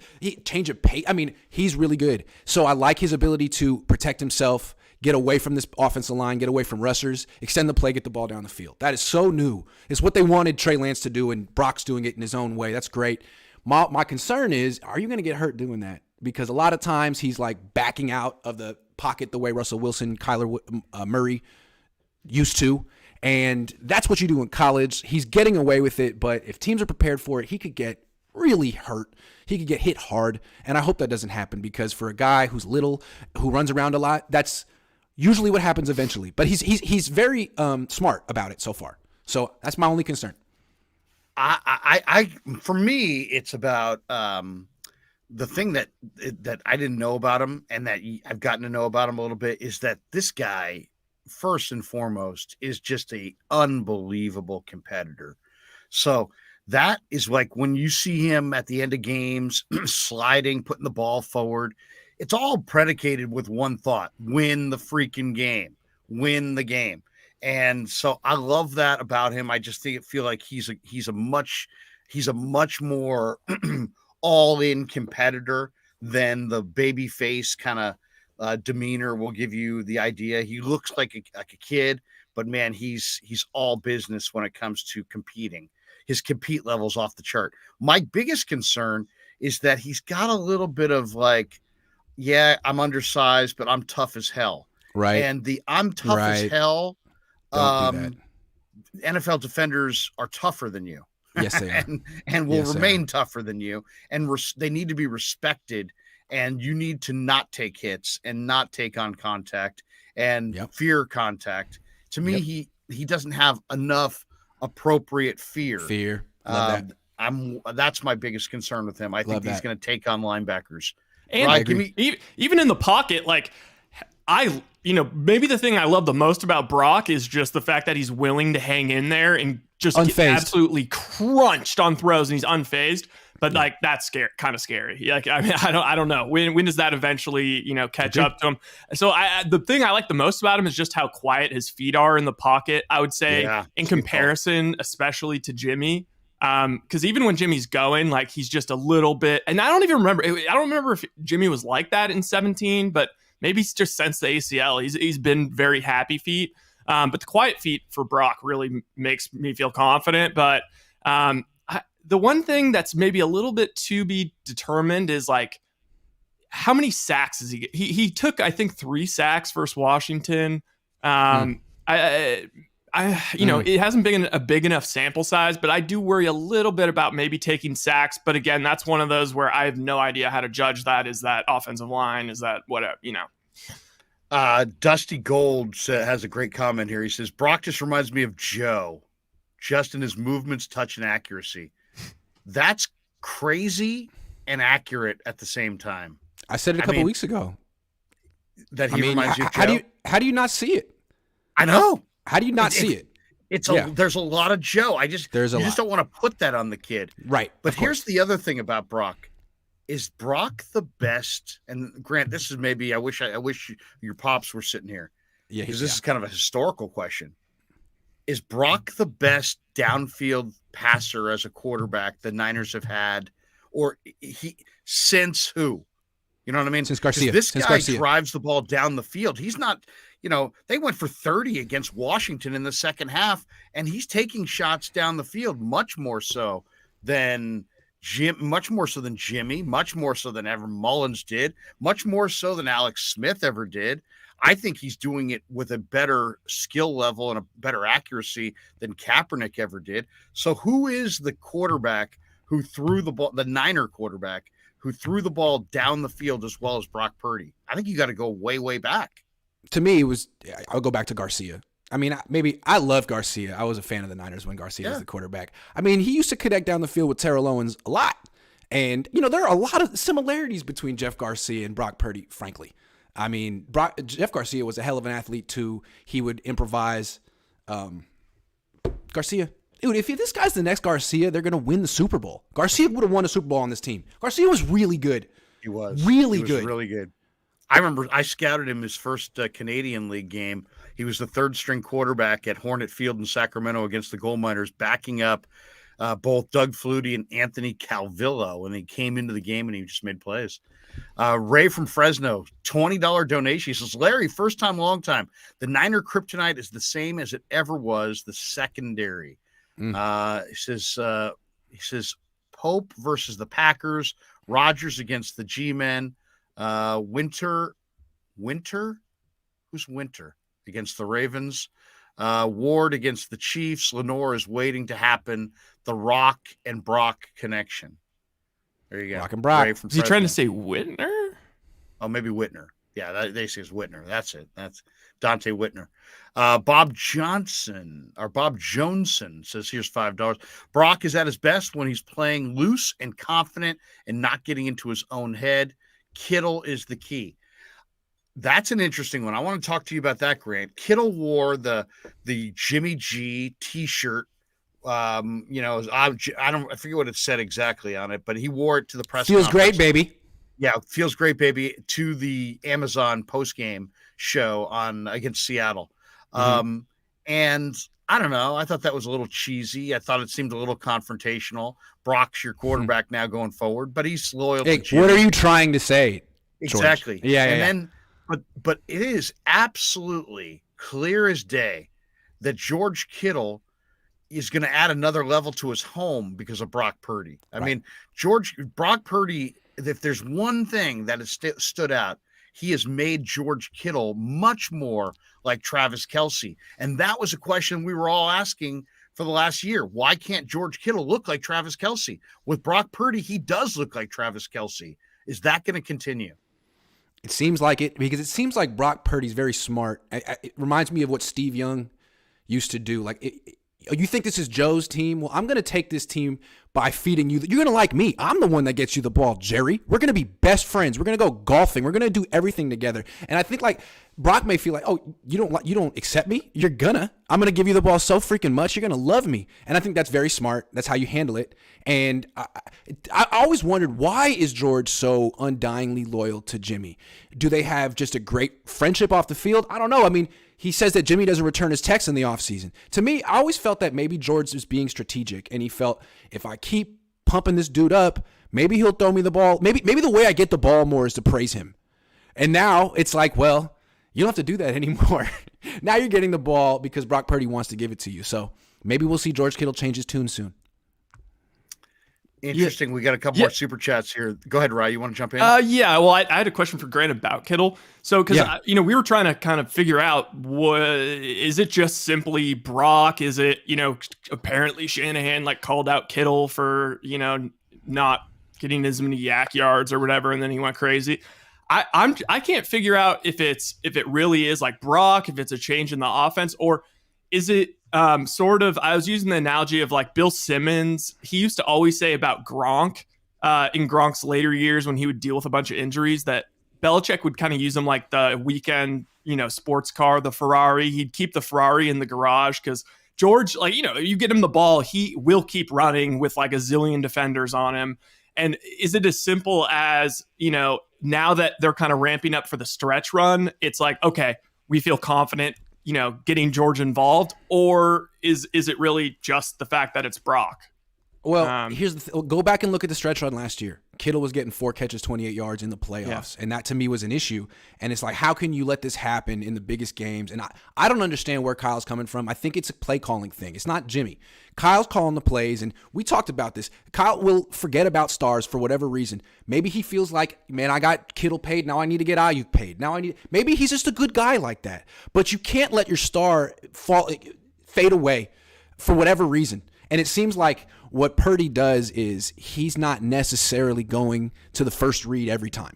pace. I mean, he's really good. So I like his ability to protect himself, get away from this offensive line, get away from rushers, extend the play, get the ball down the field. That is so new. It's what they wanted Trey Lance to do, and Brock's doing it in his own way. That's great. My concern is, are you going to get hurt doing that? Because a lot of times he's like backing out of the pocket the way Russell Wilson, Kyler Murray used to. And that's what you do in college. He's getting away with it, but if teams are prepared for it, he could get really hurt. He could get hit hard. And I hope that doesn't happen, because for a guy who's little, who runs around a lot, that's usually what happens eventually. But he's very smart about it so far. So that's my only concern. For me, it's about the thing that I didn't know about him, and that I've gotten to know about him a little bit, is that this guy, first and foremost, is just a unbelievable competitor. So that is like when you see him at the end of games, sliding, putting the ball forward, it's all predicated with one thought: win the freaking game, win the game. And so I love that about him. I just feel like he's a much more all-in competitor than the baby face kind of demeanor will give you the idea. He looks like a kid, but man, he's all business when it comes to competing. His compete level's off the chart. My biggest concern is that he's got a little bit of like, yeah, I'm undersized, but I'm tough as hell. Right. And the I'm tough as hell. Don't do that. NFL defenders are tougher than you. Yes, they are. and will remain tougher than you. And they need to be respected. And you need to not take hits and not take on contact and fear contact. To me, he doesn't have enough appropriate fear. Love that. That's my biggest concern with him. I think he's going to take on linebackers. And right, even in the pocket, like maybe the thing I love the most about Brock is just the fact that he's willing to hang in there and just get absolutely crunched on throws, and he's unfazed. But like, that's kind of scary. Like, I mean, I don't know when does that eventually catch up to him. So the thing I like the most about him is just how quiet his feet are in the pocket. I would say in comparison, especially to Jimmy. Because even when Jimmy's going, like, he's just a little bit, and I don't remember if Jimmy was like that in 17, but maybe he's just since the ACL, he's been very happy feet. But the quiet feet for Brock really makes me feel confident. But the one thing that's maybe a little bit to be determined is like, how many sacks does he get? He took, I think, 3 sacks versus Washington. It hasn't been a big enough sample size, but I do worry a little bit about maybe taking sacks. But again, that's one of those where I have no idea how to judge that. Is that offensive line? Is that whatever, Dusty Gold has a great comment here. He says, Brock just reminds me of Joe, just in his movements, touch, and accuracy. That's crazy and accurate at the same time. I said it a couple weeks ago. That he reminds you of Joe? How do you not see it? I know. How do you not see it? There's a lot of Joe. You just don't want to put that on the kid. Right. But here's the other thing about Brock. Is Brock the best? And Grant, this is maybe, I wish your pops were sitting here. Yeah, because this is kind of a historical question. Is Brock the best downfield passer as a quarterback the Niners have had, or he since who? You know what I mean? Since Garcia. This guy drives the ball down the field. He's not, they went for 30 against Washington in the second half, and he's taking shots down the field much more so than Jimmy, much more so than ever Mullins did, much more so than Alex Smith ever did. I think he's doing it with a better skill level and a better accuracy than Kaepernick ever did. So who is the quarterback who threw the ball, the Niner quarterback who threw the ball down the field as well as Brock Purdy? I think you got to go way, way back. To me, I'll go back to Garcia. I mean, I love Garcia. I was a fan of the Niners when Garcia was the quarterback. I mean, he used to connect down the field with Terrell Owens a lot. And, there are a lot of similarities between Jeff Garcia and Brock Purdy, frankly. I mean, Jeff Garcia was a hell of an athlete, too. He would improvise. Garcia, dude, if this guy's the next Garcia, they're going to win the Super Bowl. Garcia would have won a Super Bowl on this team. Garcia was really good. He was. Really good. Really good. I remember I scouted him his first Canadian League game. He was the third-string quarterback at Hornet Field in Sacramento against the Gold Miners, backing up both Doug Flutie and Anthony Calvillo, and he came into the game and he just made plays. Ray from Fresno, $20 donation. He says, Larry, first time, long time. The Niner kryptonite is the same as it ever was, the secondary. He says Pope versus the Packers, Rodgers against the G-Men, Winter? Who's Winter? Against the Ravens, Ward against the Chiefs. Lenore is waiting to happen. The Rock and Brock connection. There you go. Rock and Brock. Is he trying to say Whitner? Oh, maybe Whitner. Yeah, they say it's Whitner. That's it. That's Dante Whitner. Bob Johnson says, here's $5. Brock is at his best when he's playing loose and confident and not getting into his own head. Kittle is the key. That's an interesting one. I want to talk to you about that, Grant. Kittle wore the Jimmy G T-shirt. I forget what it said exactly on it, but he wore it to the press conference. Feels great, baby. Yeah, feels great, baby, to the Amazon postgame show against Seattle. And I don't know. I thought that was a little cheesy. I thought it seemed a little confrontational. Brock's your quarterback now going forward, but he's loyal to Jimmy. What are you trying to say, George? Exactly. Yeah. Then, but it is absolutely clear as day that George Kittle is going to add another level to his home because of Brock Purdy. I mean, Brock Purdy, if there's one thing that has stood out, he has made George Kittle much more like Travis Kelce. And that was a question we were all asking for the last year. Why can't George Kittle look like Travis Kelce? With Brock Purdy, he does look like Travis Kelce. Is that going to continue? It seems like it, because it seems like Brock Purdy's very smart. It reminds me of what Steve Young used to do. You think this is Joe's team? Well, I'm going to take this team by feeding you. You're going to like me. I'm the one that gets you the ball, Jerry. We're going to be best friends. We're going to go golfing. We're going to do everything together. And I think Brock may feel like, oh, you don't accept me? You're gonna. I'm going to give you the ball so freaking much. You're going to love me. And I think that's very smart. That's how you handle it. And I always wondered, why is George so undyingly loyal to Jimmy? Do they have just a great friendship off the field? I don't know. I mean, he says that Jimmy doesn't return his texts in the offseason. To me, I always felt that maybe George is being strategic, and he felt, if I keep pumping this dude up, maybe he'll throw me the ball. Maybe the way I get the ball more is to praise him. And now it's like, well, you don't have to do that anymore. Now you're getting the ball because Brock Purdy wants to give it to you. So maybe we'll see George Kittle change his tune soon. Interesting. Yeah. We got a couple more super chats here. Go ahead, Rye. You want to jump in? Yeah. Well, I had a question for Grant about Kittle. So, because we were trying to kind of figure out, is it just simply Brock? Is it apparently Shanahan called out Kittle for not getting as many yak yards or whatever, and then he went crazy. I can't figure out if it really is like Brock, if it's a change in the offense, or is it sort of, I was using the analogy of Bill Simmons. He used to always say about Gronk in Gronk's later years when he would deal with a bunch of injuries that Belichick would kind of use him like the weekend, sports car, the Ferrari. He'd keep the Ferrari in the garage because George, you get him the ball, he will keep running with a zillion defenders on him. And is it as simple as, now that they're kind of ramping up for the stretch run, it's like, okay, we feel confident, getting George involved, or is it really just the fact that it's Brock? Well, here's the go back and look at the stretch run last year. Kittle was getting 4 catches, 28 yards in the playoffs, and that to me was an issue. And it's like, how can you let this happen in the biggest games? And I don't understand where Kyle's coming from. I think it's a play calling thing. It's not Jimmy. Kyle's calling the plays, and we talked about this. Kyle will forget about stars for whatever reason. Maybe he feels like, man, I got Kittle paid. Now I need to get Ayuk paid. Maybe he's just a good guy like that. But you can't let your star fade away for whatever reason. And it seems like what Purdy does is he's not necessarily going to the first read every time.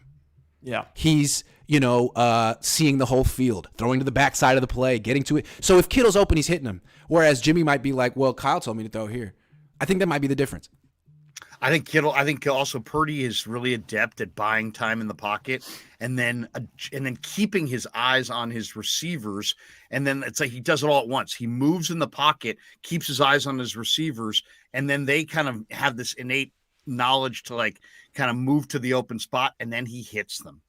Yeah. He's, seeing the whole field, throwing to the backside of the play, getting to it. So if Kittle's open, he's hitting him. Whereas Jimmy might be like, well, Kyle told me to throw here. I think that might be the difference. I think also Purdy is really adept at buying time in the pocket and then keeping his eyes on his receivers. And then it's like he does it all at once. He moves in the pocket, keeps his eyes on his receivers, and then they kind of have this innate knowledge to like kind of move to the open spot, and then he hits them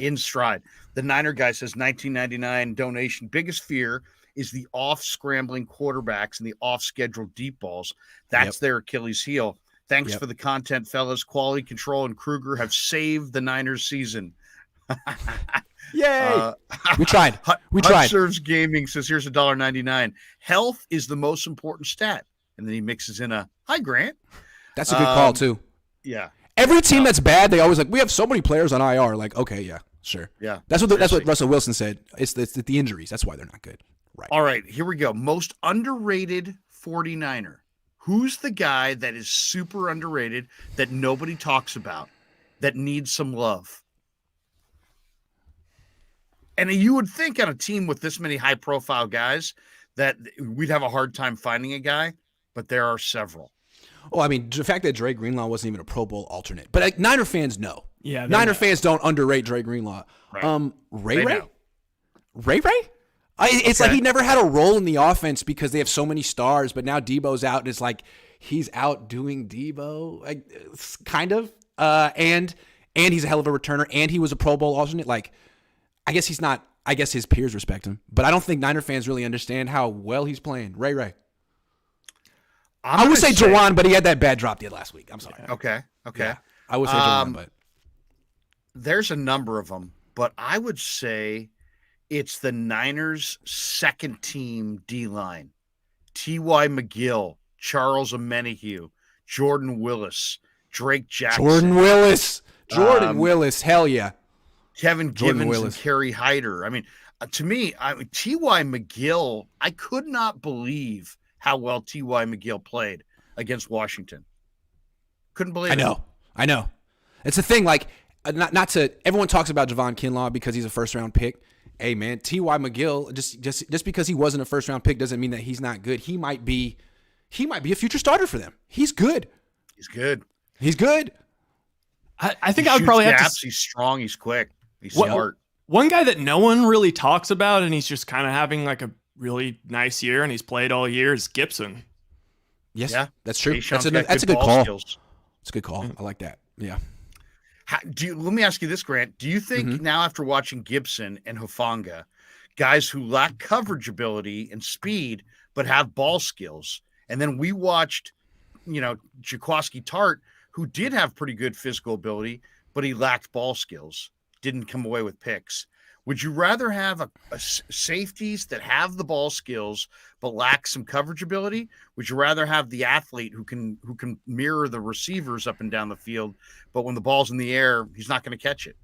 in stride. The Niner guy says 1999 donation. Biggest fear is the off scrambling quarterbacks and the off scheduled deep balls. That's their Achilles heel. Thanks for the content, fellas. Quality control and Krueger have saved the Niners season. Yay! We tried. We tried. Serves Gaming says, here's $1.99. Health is the most important stat. And then he mixes in a, hi, Grant. That's a good call, too. Yeah. Every team that's bad, they always like, we have so many players on IR. Like, okay, yeah, sure. Yeah. That's what Russell Wilson said. It's the injuries. That's why they're not good. Right. All right, here we go. Most underrated 49er. Who's the guy that is super underrated that nobody talks about, that needs some love? And you would think on a team with this many high-profile guys that we'd have a hard time finding a guy, but there are several. Oh, I mean, the fact that Dre Greenlaw wasn't even a Pro Bowl alternate. But like, Niner fans know. Yeah, Niner fans don't underrate Dre Greenlaw. Right. Ray? It's like he never had a role in the offense because they have so many stars, but now Debo's out, and it's like he's out doing Debo, like, kind of. And he's a hell of a returner, and he was a Pro Bowl alternate. Like, I guess he's not. I guess his peers respect him, but I don't think Niner fans really understand how well he's playing. Ray. I would say Jawan, but he had that bad drop the last week. I'm sorry. Okay. Yeah, I would say Jawan, but there's a number of them, but I would say it's the Niners' second team D-line. T.Y. McGill, Charles Omenihu, Jordan Willis, Drake Jackson. Jordan Willis, hell yeah. Kevin Gibbons and Kerry Hyder. I mean, to me, T.Y. McGill, I could not believe how well T.Y. McGill played against Washington. Couldn't believe it. I know. It's a thing, like, not to – everyone talks about Javon Kinlaw because he's a first-round pick. Hey, man, T.Y. McGill, just because he wasn't a first-round pick doesn't mean that he's not good. He might be a future starter for them. He's good. He's good. I think I would probably have to. He's strong. He's quick. He's smart. One guy that no one really talks about, and he's just kind of having like a really nice year, and he's played all year, is Gibson. Yes, that's true. That's a good call. It's a good call. I like that. Yeah. Let me ask you this, Grant. Do you think now, after watching Gibson and Hufanga, guys who lack coverage ability and speed but have ball skills, and then we watched, Jaquiski Tart, who did have pretty good physical ability, but he lacked ball skills, didn't come away with picks. Would you rather have a safeties that have the ball skills but lack some coverage ability? Would you rather have the athlete who can mirror the receivers up and down the field, but when the ball's in the air, he's not going to catch it?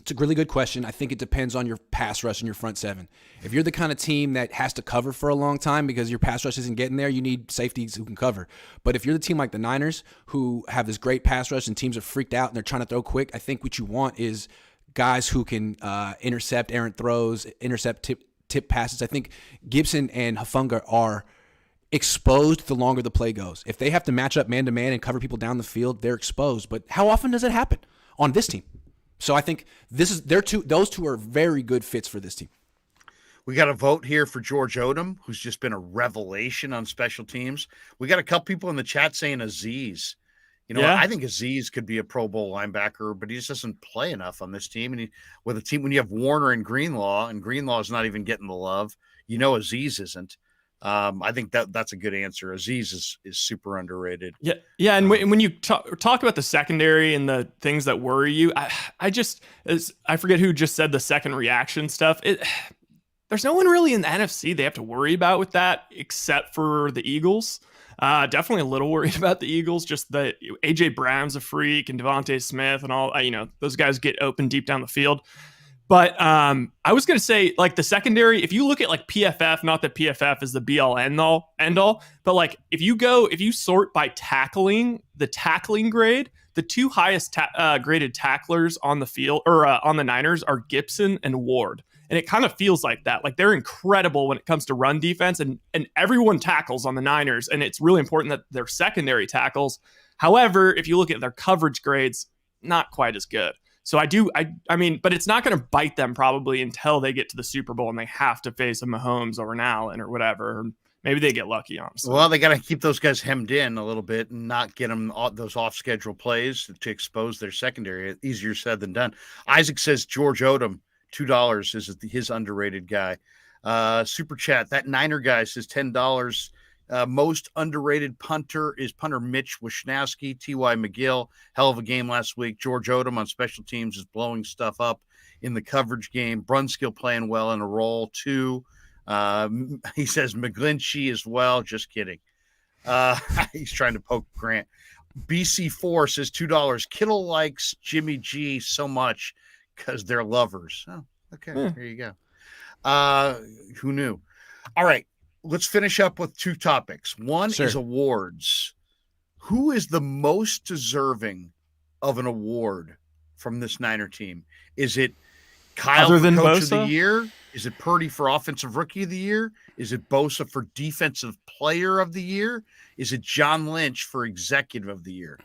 It's a really good question. I think it depends on your pass rush and your front seven. If you're the kind of team that has to cover for a long time because your pass rush isn't getting there, you need safeties who can cover. But if you're the team like the Niners who have this great pass rush and teams are freaked out and they're trying to throw quick, I think what you want is guys who can intercept errant throws, intercept tip passes. I think Gibson and Hufanga are exposed the longer the play goes. If they have to match up man-to-man and cover people down the field, they're exposed. But how often does it happen on this team? So I think those two are very good fits for this team. We got a vote here for George Odom, who's just been a revelation on special teams. We got a couple people in the chat saying Aziz. You know, Yeah. I think Azeez could be a Pro Bowl linebacker, but he just doesn't play enough on this team. And with a team, when you have Warner and Greenlaw is not even getting the love, you know, Azeez isn't. I think that's a good answer. Azeez is super underrated. Yeah. Yeah. And when you talk about the secondary and the things that worry you, I forget who just said the second reaction stuff. There's no one really in the NFC they have to worry about with that except for the Eagles. Definitely a little worried about the Eagles. Just that AJ Brown's a freak and Devontae Smith and all, those guys get open deep down the field. But I was going to say, like, the secondary, if you look at like PFF, not that PFF is the be all end all, but like if you sort by the tackling grade, the two highest graded tacklers on the field or on the Niners are Gibson and Ward. And it kind of feels like that. Like, they're incredible when it comes to run defense, and everyone tackles on the Niners. And it's really important that their secondary tackles. However, if you look at their coverage grades, not quite as good. So I mean, but it's not going to bite them probably until they get to the Super Bowl and they have to face a Mahomes or an Allen or whatever. Maybe they get lucky, honestly. Well, they got to keep those guys hemmed in a little bit and not get them those off-schedule plays to expose their secondary. Easier said than done. Isaac says George Odom, $2 is his underrated guy. Super chat, that Niner guy says $10. Most underrated punter is punter Mitch Wishnowsky. T.Y. McGill, hell of a game last week. George Odom on special teams is blowing stuff up in the coverage game. Brunskill playing well in a role too. He says McGlinchey as well. Just kidding. He's trying to poke Grant. BC4 says $2. Kittle likes Jimmy G so much because they're lovers. Oh, okay. There you go. Who knew? All right. Let's finish up with two topics. One is awards. Who is the most deserving of an award from this Niner team? Is it Kyle for Coach of the Year? Is it Purdy for Offensive Rookie of the Year? Is it Bosa for Defensive Player of the Year? Is it John Lynch for Executive of the Year?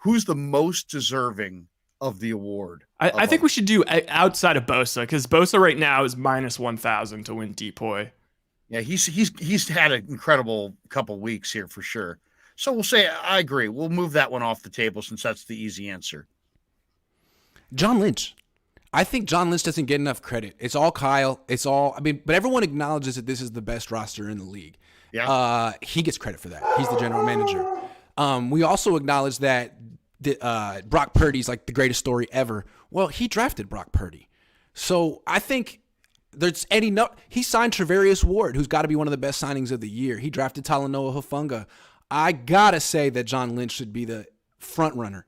Who's the most deserving of the award? I think we should do outside of Bosa, because Bosa right now is minus 1,000 to win Depoy. Yeah, he's had an incredible couple weeks here for sure. So we'll say I agree. We'll move that one off the table since that's the easy answer. John Lynch. I think John Lynch doesn't get enough credit. It's all Kyle. But everyone acknowledges that this is the best roster in the league. Yeah. He gets credit for that. He's the general manager. We also acknowledge that Brock Purdy's like the greatest story ever. Well, he drafted Brock Purdy. So I think he signed Trevarius Ward, who's got to be one of the best signings of the year. He drafted Talanoa Hufanga. I got to say that John Lynch should be the front runner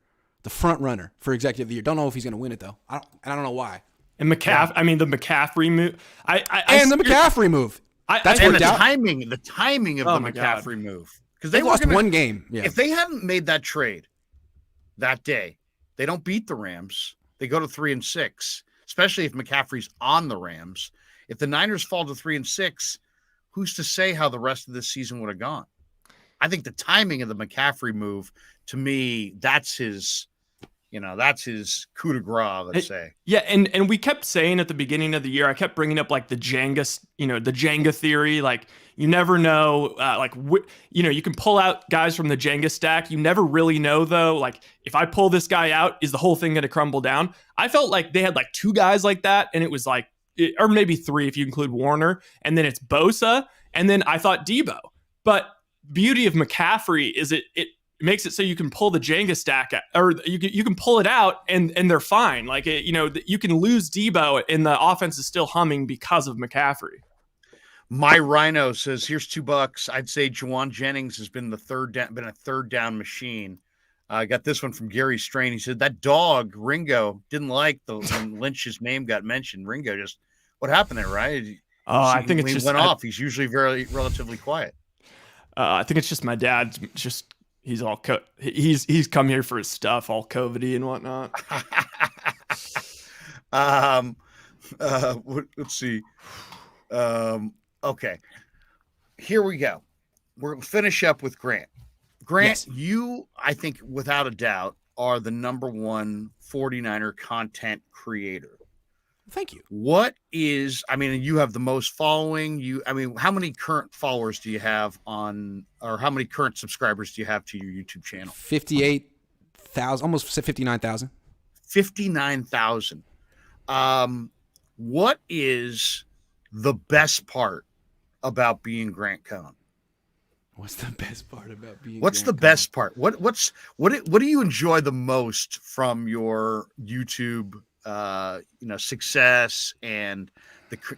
for Executive of the Year. Don't know if he's going to win it, though. I don't know why. And the McCaffrey move. The McCaffrey move. The timing of the McCaffrey move. Because they lost one game. Yeah. If they hadn't made that trade that day, they don't beat the Rams. They go to 3-6, especially if McCaffrey's on the Rams. If the Niners fall to 3-6, who's to say how the rest of this season would have gone? I think the timing of the McCaffrey move, to me, that's his coup de grace, let's say. Yeah, and we kept saying at the beginning of the year, I kept bringing up like the Jenga theory. Like, you never know, you can pull out guys from the Jenga stack. You never really know, though. Like, if I pull this guy out, is the whole thing going to crumble down? I felt like they had like two guys like that, and it was like, or maybe three if you include Warner, and then it's Bosa, and then I thought Debo. But beauty of McCaffrey is it makes it so you can pull the Jenga stack, or you can pull it out and they're fine. Like, you can lose Debo and the offense is still humming because of McCaffrey. My Rhino says, here's $2. I'd say Juwan Jennings has been a third down machine. I got this one from Gary Strain. He said that dog Ringo didn't like when Lynch's name got mentioned. Ringo just, what happened there, right? I think it's he just went off. He's usually relatively quiet. I think it's just my dad. Just he's all he's come here for his stuff, all COVIDy and whatnot. Let's see. Okay, here we go. We'll finish up with Grant. Grant, yes. You, I think, without a doubt, are the number one 49er content creator. Thank you. You have the most following. How many current followers do you have or how many current subscribers do you have to your YouTube channel? 58,000, almost 59,000. 59,000. What is the best part about being Grant Cohn? What's the best part about being? What's the best part? What do you enjoy the most from your YouTube, success and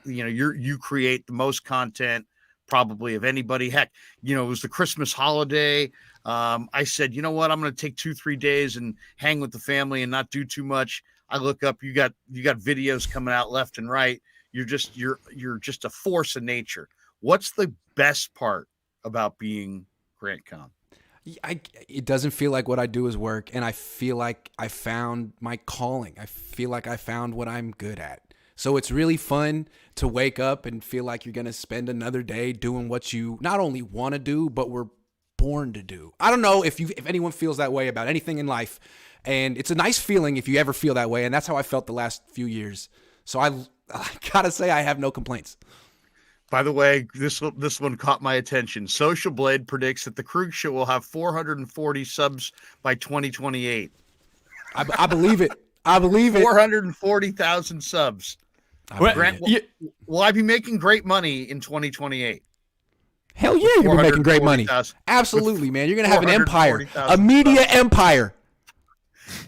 you create the most content probably of anybody. Heck, it was the Christmas holiday. I said, you know what? I'm going to take 2-3 days and hang with the family and not do too much. I look up, you got videos coming out left and right. You're just a force of nature. What's the best part about being Grant Cohn? It doesn't feel like what I do is work, and I feel like I found my calling. I feel like I found what I'm good at. So it's really fun to wake up and feel like you're going to spend another day doing what you not only want to do, but were born to do. I don't know if anyone feels that way about anything in life, and it's a nice feeling if you ever feel that way, and that's how I felt the last few years. So I got to say I have no complaints. By the way, this one caught my attention. Social Blade predicts that the Krueg Show will have 440 subs by 2028. I believe it. I believe it. 440,000 subs. Grant, will I be making great money in 2028? Hell yeah, you're gonna be making great money. Absolutely, man. You're gonna have an empire, a media empire.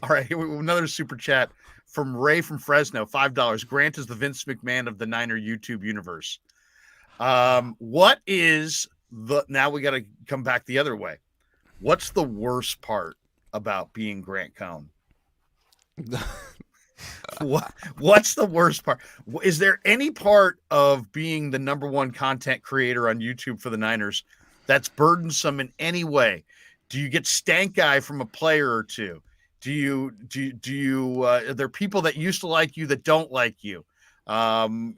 All right, another super chat from Ray from Fresno, $5. Grant is the Vince McMahon of the Niner YouTube universe. What is now we got to come back the other way. What's the worst part about being Grant Cohn? What's the worst part? Is there any part of being the number one content creator on YouTube for the Niners that's burdensome in any way? Do you get stank eye from a player or two? Are there people that used to like you that don't like you?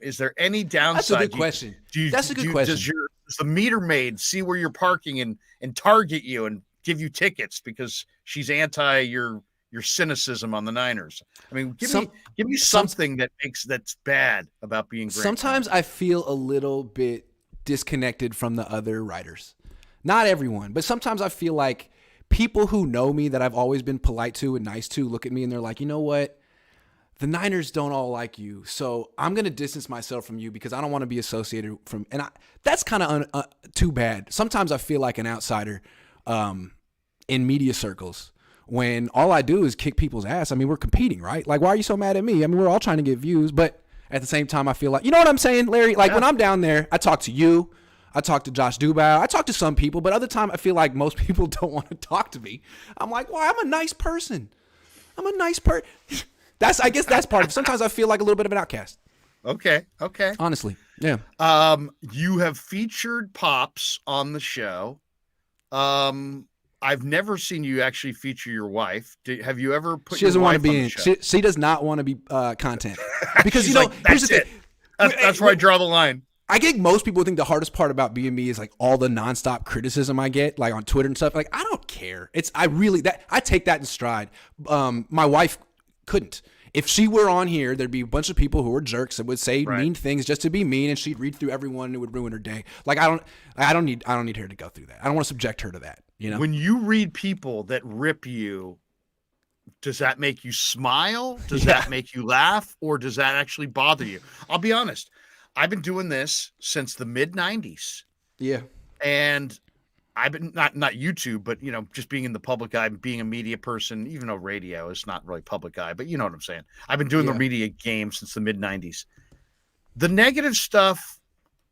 Is there any downside? That's a good question. That's a good question. Does the meter maid see where you're parking and target you and give you tickets because she's anti your cynicism on the Niners? I mean, give me something that's bad about being Grant. Sometimes I feel a little bit disconnected from the other writers. Not everyone, but sometimes I feel like people who know me that I've always been polite to and nice to look at me and they're like, you know what? The Niners don't all like you, so I'm going to distance myself from you because I don't want to be associated from – and that's kind of too bad. Sometimes I feel like an outsider in media circles when all I do is kick people's ass. I mean, we're competing, right? Like, why are you so mad at me? I mean, we're all trying to get views, but at the same time, I feel like – you know what I'm saying, Larry? Like, when I'm down there, I talk to you. I talk to Josh Dubow. I talk to some people, but other time I feel like most people don't want to talk to me. I'm like, well, I'm a nice person. I guess that's part of it. Sometimes I feel like a little bit of an outcast. Okay. Honestly, yeah. You have featured Pops on the show. I've never seen you actually feature your wife. Have you ever put? She doesn't want to be in. She does not want to be content because here's the thing. That's where I draw the line. I think most people think the hardest part about being me is like all the nonstop criticism I get, like on Twitter and stuff. Like I don't care. I take that in stride. My wife couldn't. If she were on here, there'd be a bunch of people who were jerks that would say mean things just to be mean, and she'd read through everyone and it would ruin her day. Like I don't need her to go through that. I don't want to subject her to that. You know? When you read people that rip you, does that make you smile? Does that make you laugh? Or does that actually bother you? I'll be honest. I've been doing this since the mid-90s. Yeah. And I've been not YouTube, but just being in the public eye, being a media person, even though radio is not really public eye, but you know what I'm saying. I've been doing the media game since the mid-90s. The negative stuff,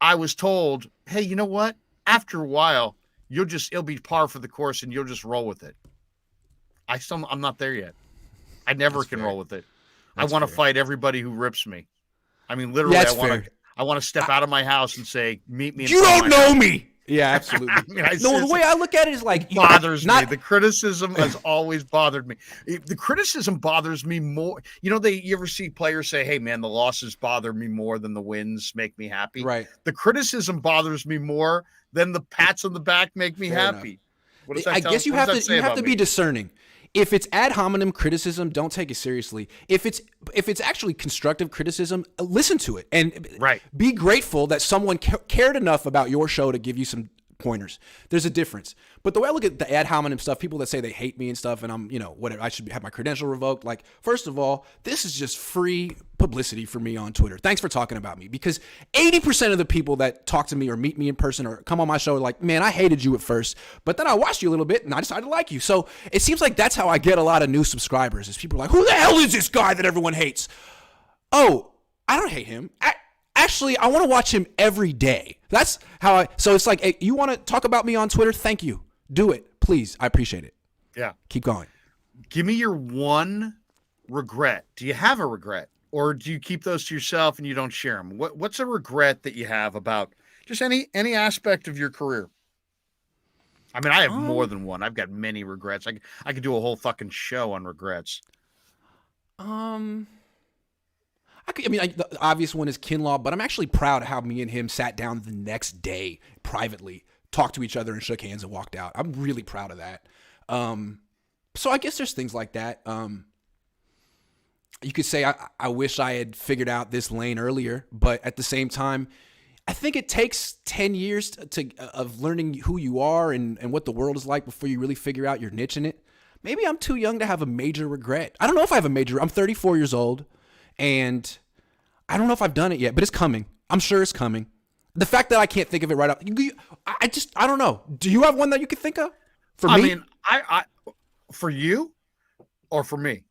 I was told, hey, you know what? After a while, it'll be par for the course and you'll just roll with it. I'm not there yet. I never can roll with it. I want to fight everybody who rips me. I mean, literally, I want to step out of my house and say, meet me. You don't know me. Yeah, absolutely. The way I look at it is like it bothers me. The criticism has always bothered me. The criticism bothers me more. You ever see players say, "Hey, man, the losses bother me more than the wins make me happy." Right. The criticism bothers me more than the pats on the back make me happy. What does that I guess you have to be discerning. if it's ad hominem criticism, don't take it seriously. If it's actually constructive criticism, listen to it and be grateful that someone cared enough about your show to give you some pointers. There's a difference. But the way I look at the ad hominem stuff, people that say they hate me and stuff, and I'm, whatever, I should have my credential revoked. Like, first of all, this is just free publicity for me on Twitter. Thanks for talking about me, because 80% of the people that talk to me or meet me in person or come on my show are like, man, I hated you at first, but then I watched you a little bit and I decided to like you. So it seems like that's how I get a lot of new subscribers, is people are like, who the hell is this guy that everyone hates? Oh, I don't hate him. Actually, I want to watch him every day. That's how so it's like, hey, you want to talk about me on Twitter? Thank you. Do it, please. I appreciate it. Yeah. Keep going. Give me your one regret. Do you have a regret, or do you keep those to yourself and you don't share them? What's a regret that you have about just any aspect of your career? I mean, I have more than one. I've got many regrets. I could do a whole fucking show on regrets. The obvious one is Kinlaw, but I'm actually proud of how me and him sat down the next day privately, talked to each other and shook hands and walked out. I'm really proud of that. So I guess there's things like that. You could say I wish I had figured out this lane earlier, but at the same time, I think it takes 10 years of learning who you are and what the world is like before you really figure out your niche in it. Maybe I'm too young to have a major regret. I don't know if I have a major. I'm 34 years old. And I don't know if I've done it yet, but it's coming. I'm sure it's coming. The fact that I can't think of it right up, I don't know. Do you have one that you can think of? For me? I mean, I for you or for me?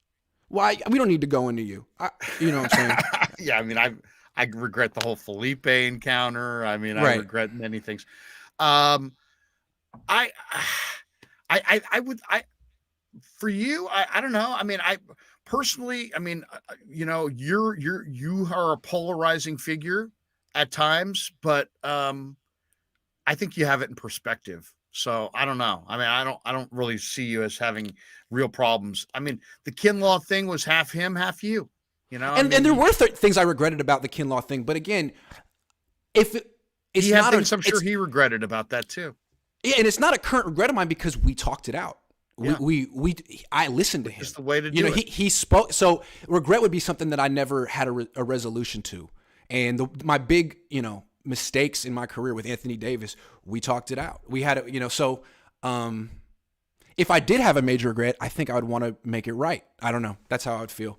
Well, we don't need to go into you. You know what I'm saying? Yeah, I mean, I regret the whole Felipe encounter. I mean, I regret many things. I would for you, I don't know. I mean, personally, I mean, you are a polarizing figure at times, but I think you have it in perspective. So I don't know. I mean, I don't really see you as having real problems. I mean, the Kinlaw thing was half him, half you. And there were things I regretted about the Kinlaw thing, but again, it's not. I'm sure he regretted about that too. Yeah, and it's not a current regret of mine because we talked it out. Yeah. I listened to him. It's the way to do it. He spoke. So regret would be something that I never had a resolution to. And my big, mistakes in my career with Anthony Davis, we talked it out. We had it, so if I did have a major regret, I think I would want to make it right. I don't know. That's how I would feel.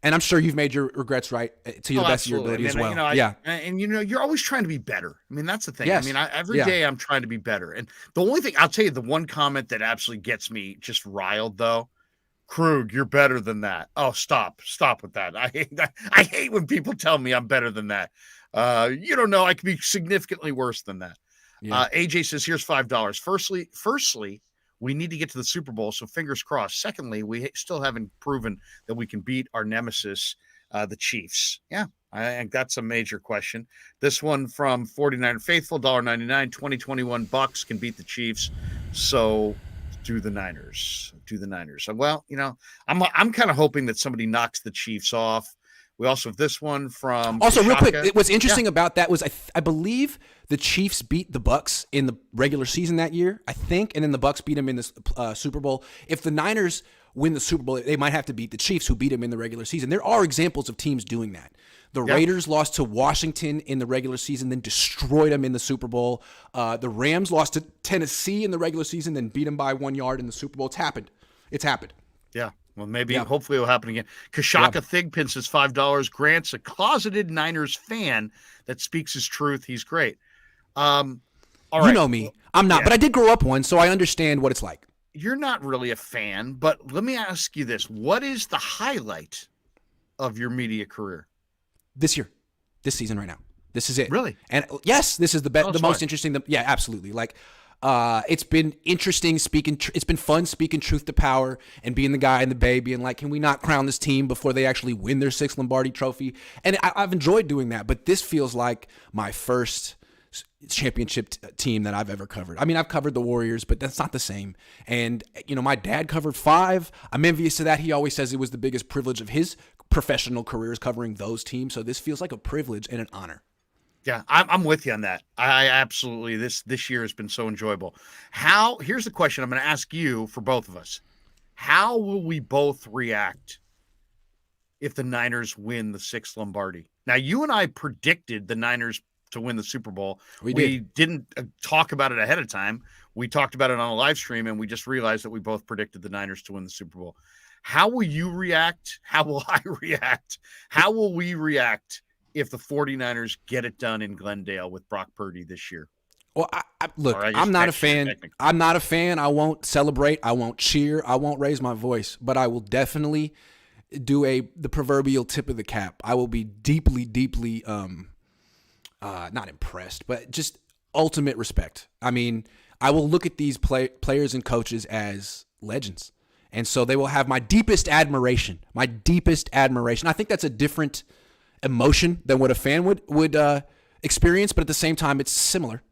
And I'm sure you've made your regrets right to the best of your ability as well. You're always trying to be better. I mean, that's the thing. Yes. I mean, every day I'm trying to be better. And the only thing I'll tell you, the one comment that absolutely gets me just riled though, Krueg, you're better than that. Oh, stop with that. I hate when people tell me I'm better than that. You don't know. I could be significantly worse than that. Yeah. AJ says, here's $5. Firstly, we need to get to the Super Bowl, so fingers crossed. Secondly, we still haven't proven that we can beat our nemesis, the Chiefs. Yeah, I think that's a major question. This one from 49 Faithful, $1.99, 2021 Bucks can beat the Chiefs. So do the Niners. Well, I'm kind of hoping that somebody knocks the Chiefs off. We also have this one from also Kashaka. Real quick. What's interesting about that was I believe the Chiefs beat the Bucks in the regular season that year, I think, and then the Bucks beat them in the Super Bowl. If the Niners win the Super Bowl, they might have to beat the Chiefs, who beat them in the regular season. There are examples of teams doing that. The Raiders lost to Washington in the regular season, then destroyed them in the Super Bowl. The Rams lost to Tennessee in the regular season, then beat them by 1 yard in the Super Bowl. It's happened. Yeah. Well, maybe, hopefully it'll happen again. Kashaka Thigpen says $5. Grant's a closeted Niners fan that speaks his truth. He's great. All right. You know me. I'm not, but I did grow up one, so I understand what it's like. You're not really a fan, but let me ask you this. What is the highlight of your media career? This year. This season right now. This is it. Really? And yes, this is the most interesting. Yeah, absolutely. Like, it's been interesting speaking. It's been fun speaking truth to power and being the guy in the Bay, being like, can we not crown this team before they actually win their 6th Lombardi trophy? And I've enjoyed doing that, but this feels like my first championship team that I've ever covered. I mean, I've covered the Warriors, but that's not the same. And, my dad covered 5. I'm envious of that. He always says it was the biggest privilege of his professional career is covering those teams. So this feels like a privilege and an honor. Yeah, I'm with you on that. I absolutely, this year has been so enjoyable. Here's the question I'm going to ask you for both of us. How will we both react if the Niners win the 6th Lombardi? Now, you and I predicted the Niners to win the Super Bowl. We didn't talk about it ahead of time. We talked about it on a live stream, and we just realized that we both predicted the Niners to win the Super Bowl. How will you react? How will I react? How will we react if the 49ers get it done in Glendale with Brock Purdy this year? Well, look, I'm not a fan. I'm not a fan. I won't celebrate. I won't cheer. I won't raise my voice. But I will definitely do the proverbial tip of the cap. I will be deeply, deeply not impressed, but just ultimate respect. I mean, I will look at these players and coaches as legends. And so they will have my deepest admiration. My deepest admiration. I think that's a different emotion than what a fan would experience, but at the same time, it's similar.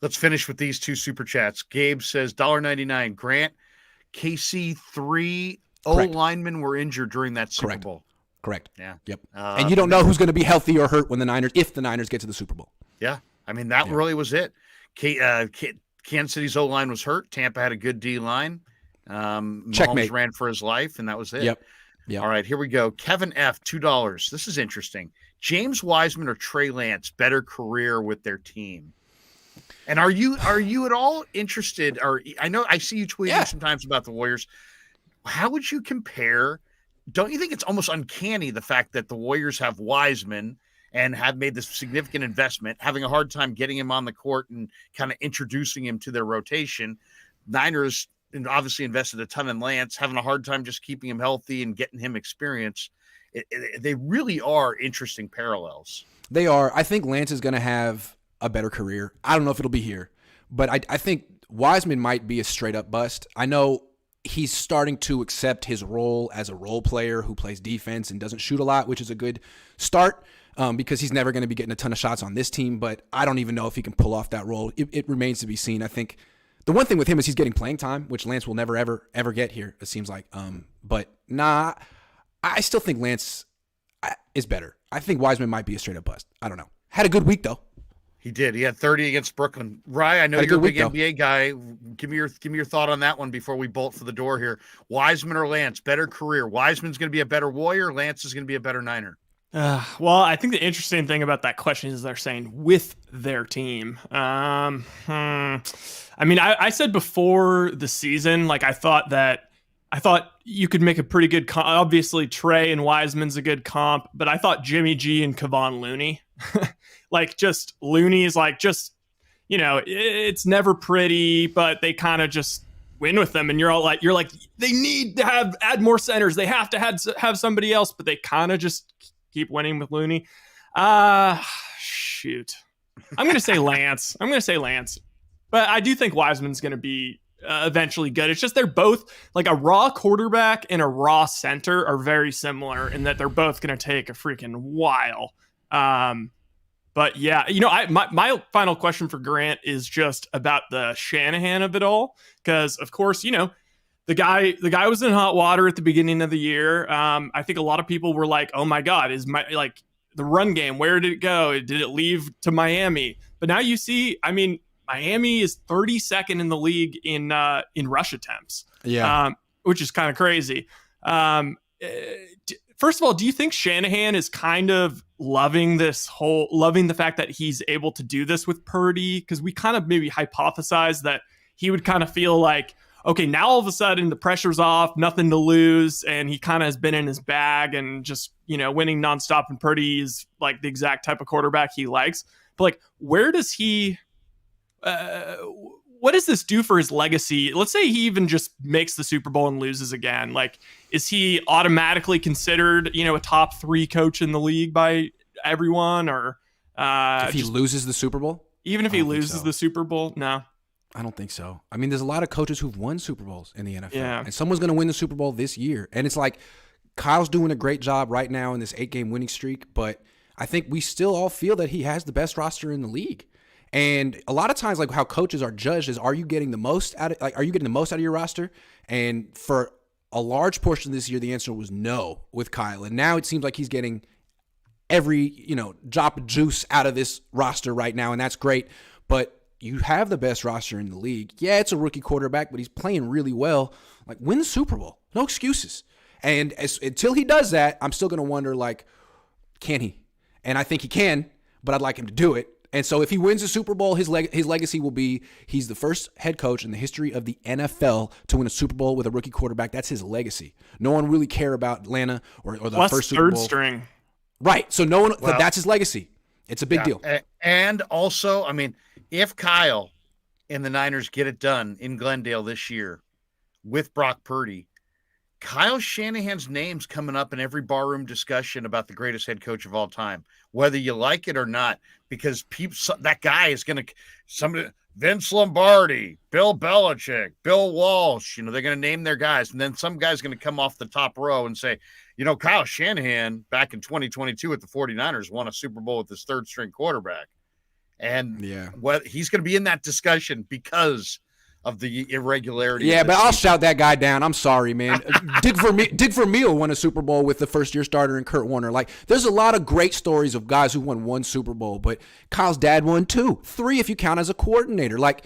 Let's finish with these 2 super chats. Gabe says $1.99. Grant, KC 3 O-linemen were injured during that Super Bowl. Correct. Yeah. Yep. And you don't know who's going to be healthy or hurt when if the Niners get to the Super Bowl. Yeah. I mean, that really was it. Kansas City's O-line was hurt. Tampa had a good D-line. Checkmate. Mahomes ran for his life, and that was it. Yep. All right, here we go. Kevin F., $2. This is interesting. James Wiseman or Trey Lance, better career with their team? And are you at all interested? Or I know I see you tweeting sometimes about the Warriors. How would you compare? Don't you think it's almost uncanny the fact that the Warriors have Wiseman and have made this significant investment, having a hard time getting him on the court and kind of introducing him to their rotation? Niners obviously invested a ton in Lance, having a hard time just keeping him healthy and getting him experience. They really are interesting parallels. They are. I think Lance is going to have a better career. I don't know if it'll be here, but I think Wiseman might be a straight up bust. I know he's starting to accept his role as a role player who plays defense and doesn't shoot a lot, which is a good start because he's never going to be getting a ton of shots on this team, but I don't even know if he can pull off that role. It remains to be seen. I think the one thing with him is he's getting playing time, which Lance will never, ever get here, it seems like. But nah, I still think Lance is better. I think Wiseman might be a straight up bust. I don't know. Had a good week, though. He did. He had 30 against Brooklyn. Rye, I know you're a big NBA guy. Give me your thought on that one before we bolt for the door here. Wiseman or Lance, better career? Wiseman's going to be a better Warrior. Lance is going to be a better Niner. Well, I think the interesting thing about that question is they're saying with their team. I mean, I said before the season, like I thought you could make a pretty good comp. Obviously, Trey and Wiseman's a good comp, but I thought Jimmy G and Kevon Looney. Like just Looney is like just, it's never pretty, but they kind of just win with them. And you're like, they need to add more centers. They have to have somebody else, but they kind of just keep winning with Looney. Shoot. I'm going to say Lance. But I do think Wiseman's going to be eventually good. It's just they're both like a raw quarterback and a raw center are very similar in that they're both going to take a freaking while. But yeah, my final question for Grant is just about the Shanahan of it all. Because of course, the guy was in hot water at the beginning of the year. I think a lot of people were like, oh my God, the run game, where did it go? Did it leave to Miami? But now you see, I mean, Miami is 32nd in the league in rush attempts. Yeah. Which is kind of crazy. First of all, do you think Shanahan is kind of loving the fact that he's able to do this with Purdy? Because we kind of maybe hypothesized that he would kind of feel like, okay, now all of a sudden the pressure's off, nothing to lose, and he kind of has been in his bag and just, winning nonstop, and Purdy is like the exact type of quarterback he likes. But like, where does he what does this do for his legacy? Let's say he even just makes the Super Bowl and loses again. Like, is he automatically considered, a top 3 coach in the league by everyone? Or if he loses the Super Bowl? Even if he loses the Super Bowl? No. I don't think so. I mean, there's a lot of coaches who've won Super Bowls in the NFL. Yeah. And someone's going to win the Super Bowl this year. And it's like Kyle's doing a great job right now in this 8-game winning streak, but I think we still all feel that he has the best roster in the league. And a lot of times, like how coaches are judged is, are you getting the most out of your roster? And for a large portion of this year, the answer was no with Kyle. And now it seems like he's getting every, drop of juice out of this roster right now. And that's great. But you have the best roster in the league. Yeah, it's a rookie quarterback, but he's playing really well. Like, win the Super Bowl. No excuses. And until he does that, I'm still going to wonder, like, can he? And I think he can, but I'd like him to do it. And so if he wins the Super Bowl, his legacy will be he's the first head coach in the history of the NFL to win a Super Bowl with a rookie quarterback. That's his legacy. No one really care about Atlanta or the plus first Super Bowl. Third string. Right. So no one. That's his legacy. It's a big deal. And also, I mean, if Kyle and the Niners get it done in Glendale this year with Brock Purdy, Kyle Shanahan's name's coming up in every barroom discussion about the greatest head coach of all time, whether you like it or not, because that guy is going to Vince Lombardi, Bill Belichick, Bill Walsh, they're going to name their guys. And then some guy's going to come off the top row and say, Kyle Shanahan back in 2022 at the 49ers won a Super Bowl with his third string quarterback. And he's going to be in that discussion because of the irregularity. Yeah, but I'll shout that guy down. I'm sorry, man. Dick Vermeil won a Super Bowl with the first-year starter in Kurt Warner. Like, there's a lot of great stories of guys who won one Super Bowl, but Kyle's dad won 2, 3 if you count as a coordinator. Like,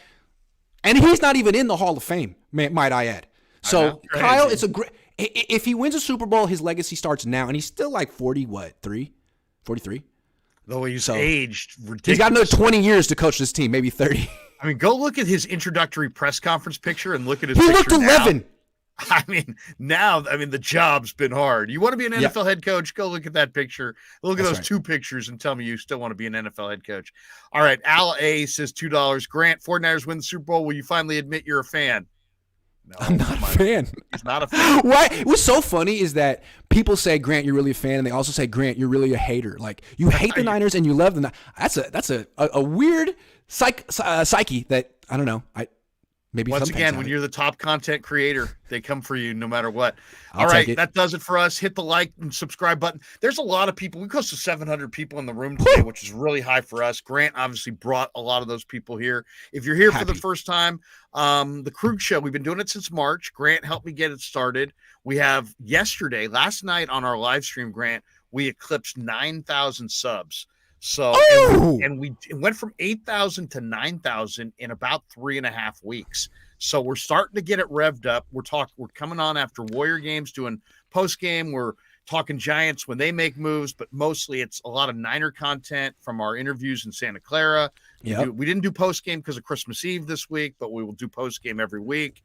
and he's not even in the Hall of Fame, might I add. So Kyle, it's a great. If he wins a Super Bowl, his legacy starts now, and he's still like 43. Though he's aged ridiculous. He's got another 20 years to coach this team, maybe 30. I mean, go look at his introductory press conference picture and look at his He picture looked 11. Now. The job's been hard. You want to be an NFL head coach? Go look at that picture. Look at those 2 pictures and tell me you still want to be an NFL head coach. All right. Al A says $2. Grant, 49ers win the Super Bowl. Will you finally admit you're a fan? No, I'm not a fan. He's not a fan. Why? What's so funny is that people say, Grant, you're really a fan, and they also say, Grant, you're really a hater. Like, you hate the Niners and you love the Niners. That's a weird psyche that, I don't know. Once again, when you're the top content creator, they come for you no matter what. All right, that does it for us. Hit the like and subscribe button. There's a lot of people. We close to 700 people in the room today, which is really high for us. Grant obviously brought a lot of those people here. If you're here for the first time, the Krueg Show, we've been doing it since March. Grant helped me get it started. We have last night on our live stream, Grant, we eclipsed 9,000 subs. So, and we went from 8,000 to 9,000 in about 3.5 weeks. So we're starting to get it revved up. We're coming on after Warrior games, doing post game. We're talking Giants when they make moves, but mostly it's a lot of Niner content from our interviews in Santa Clara. Yep. We didn't do post game because of Christmas Eve this week, but we will do post game every week.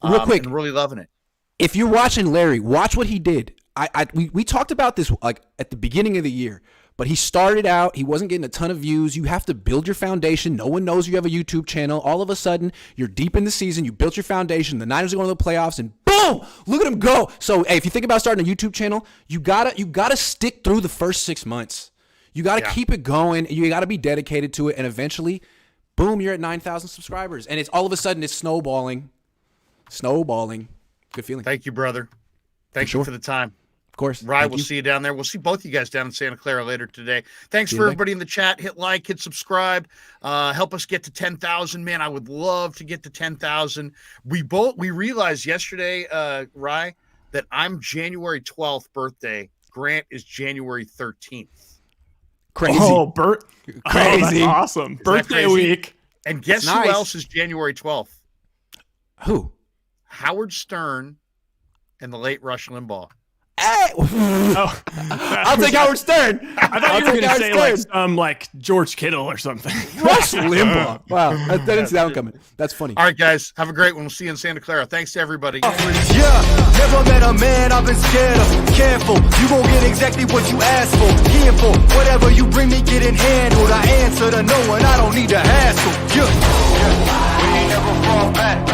Real quick, and really loving it. If you're watching Larry, watch what he did. We talked about this like at the beginning of the year. But he started out, he wasn't getting a ton of views. You have to build your foundation. No one knows you have a YouTube channel. All of a sudden, you're deep in the season. You built your foundation. The Niners are going to the playoffs, and boom, look at him go. So, hey, if you think about starting a YouTube channel, you gotta stick through the first 6 months. You got to keep it going. You got to be dedicated to it, and eventually, boom, you're at 9,000 subscribers. And it's all of a sudden, it's snowballing. Good feeling. Thank you, brother. Thank you for the time. Of course. Right, we'll see you down there. We'll see both you guys down in Santa Clara later today. Thanks for everybody in the chat. Hit like, hit subscribe. Help us get to 10,000. Man, I would love to get to 10,000. We realized yesterday, Rye, that I'm January 12th birthday. Grant is January 13th. Crazy. Crazy. That's awesome. Birthday week. And guess who else is January 12th? Who? Howard Stern and the late Rush Limbaugh. Hey! I'll take Howard Stern. I thought you were going to say like George Kittle or something. Rush Limbaugh. Wow, I didn't see that one coming. That's funny. All right, guys, have a great one. We'll see you in Santa Clara. Thanks to everybody. Yeah, never met a man I've been scared of. Careful, you gon' get exactly what you asked for. Here for whatever you bring me, getting handled. I answer to no one, I don't need to hassle. Yeah, we ain't never fall back.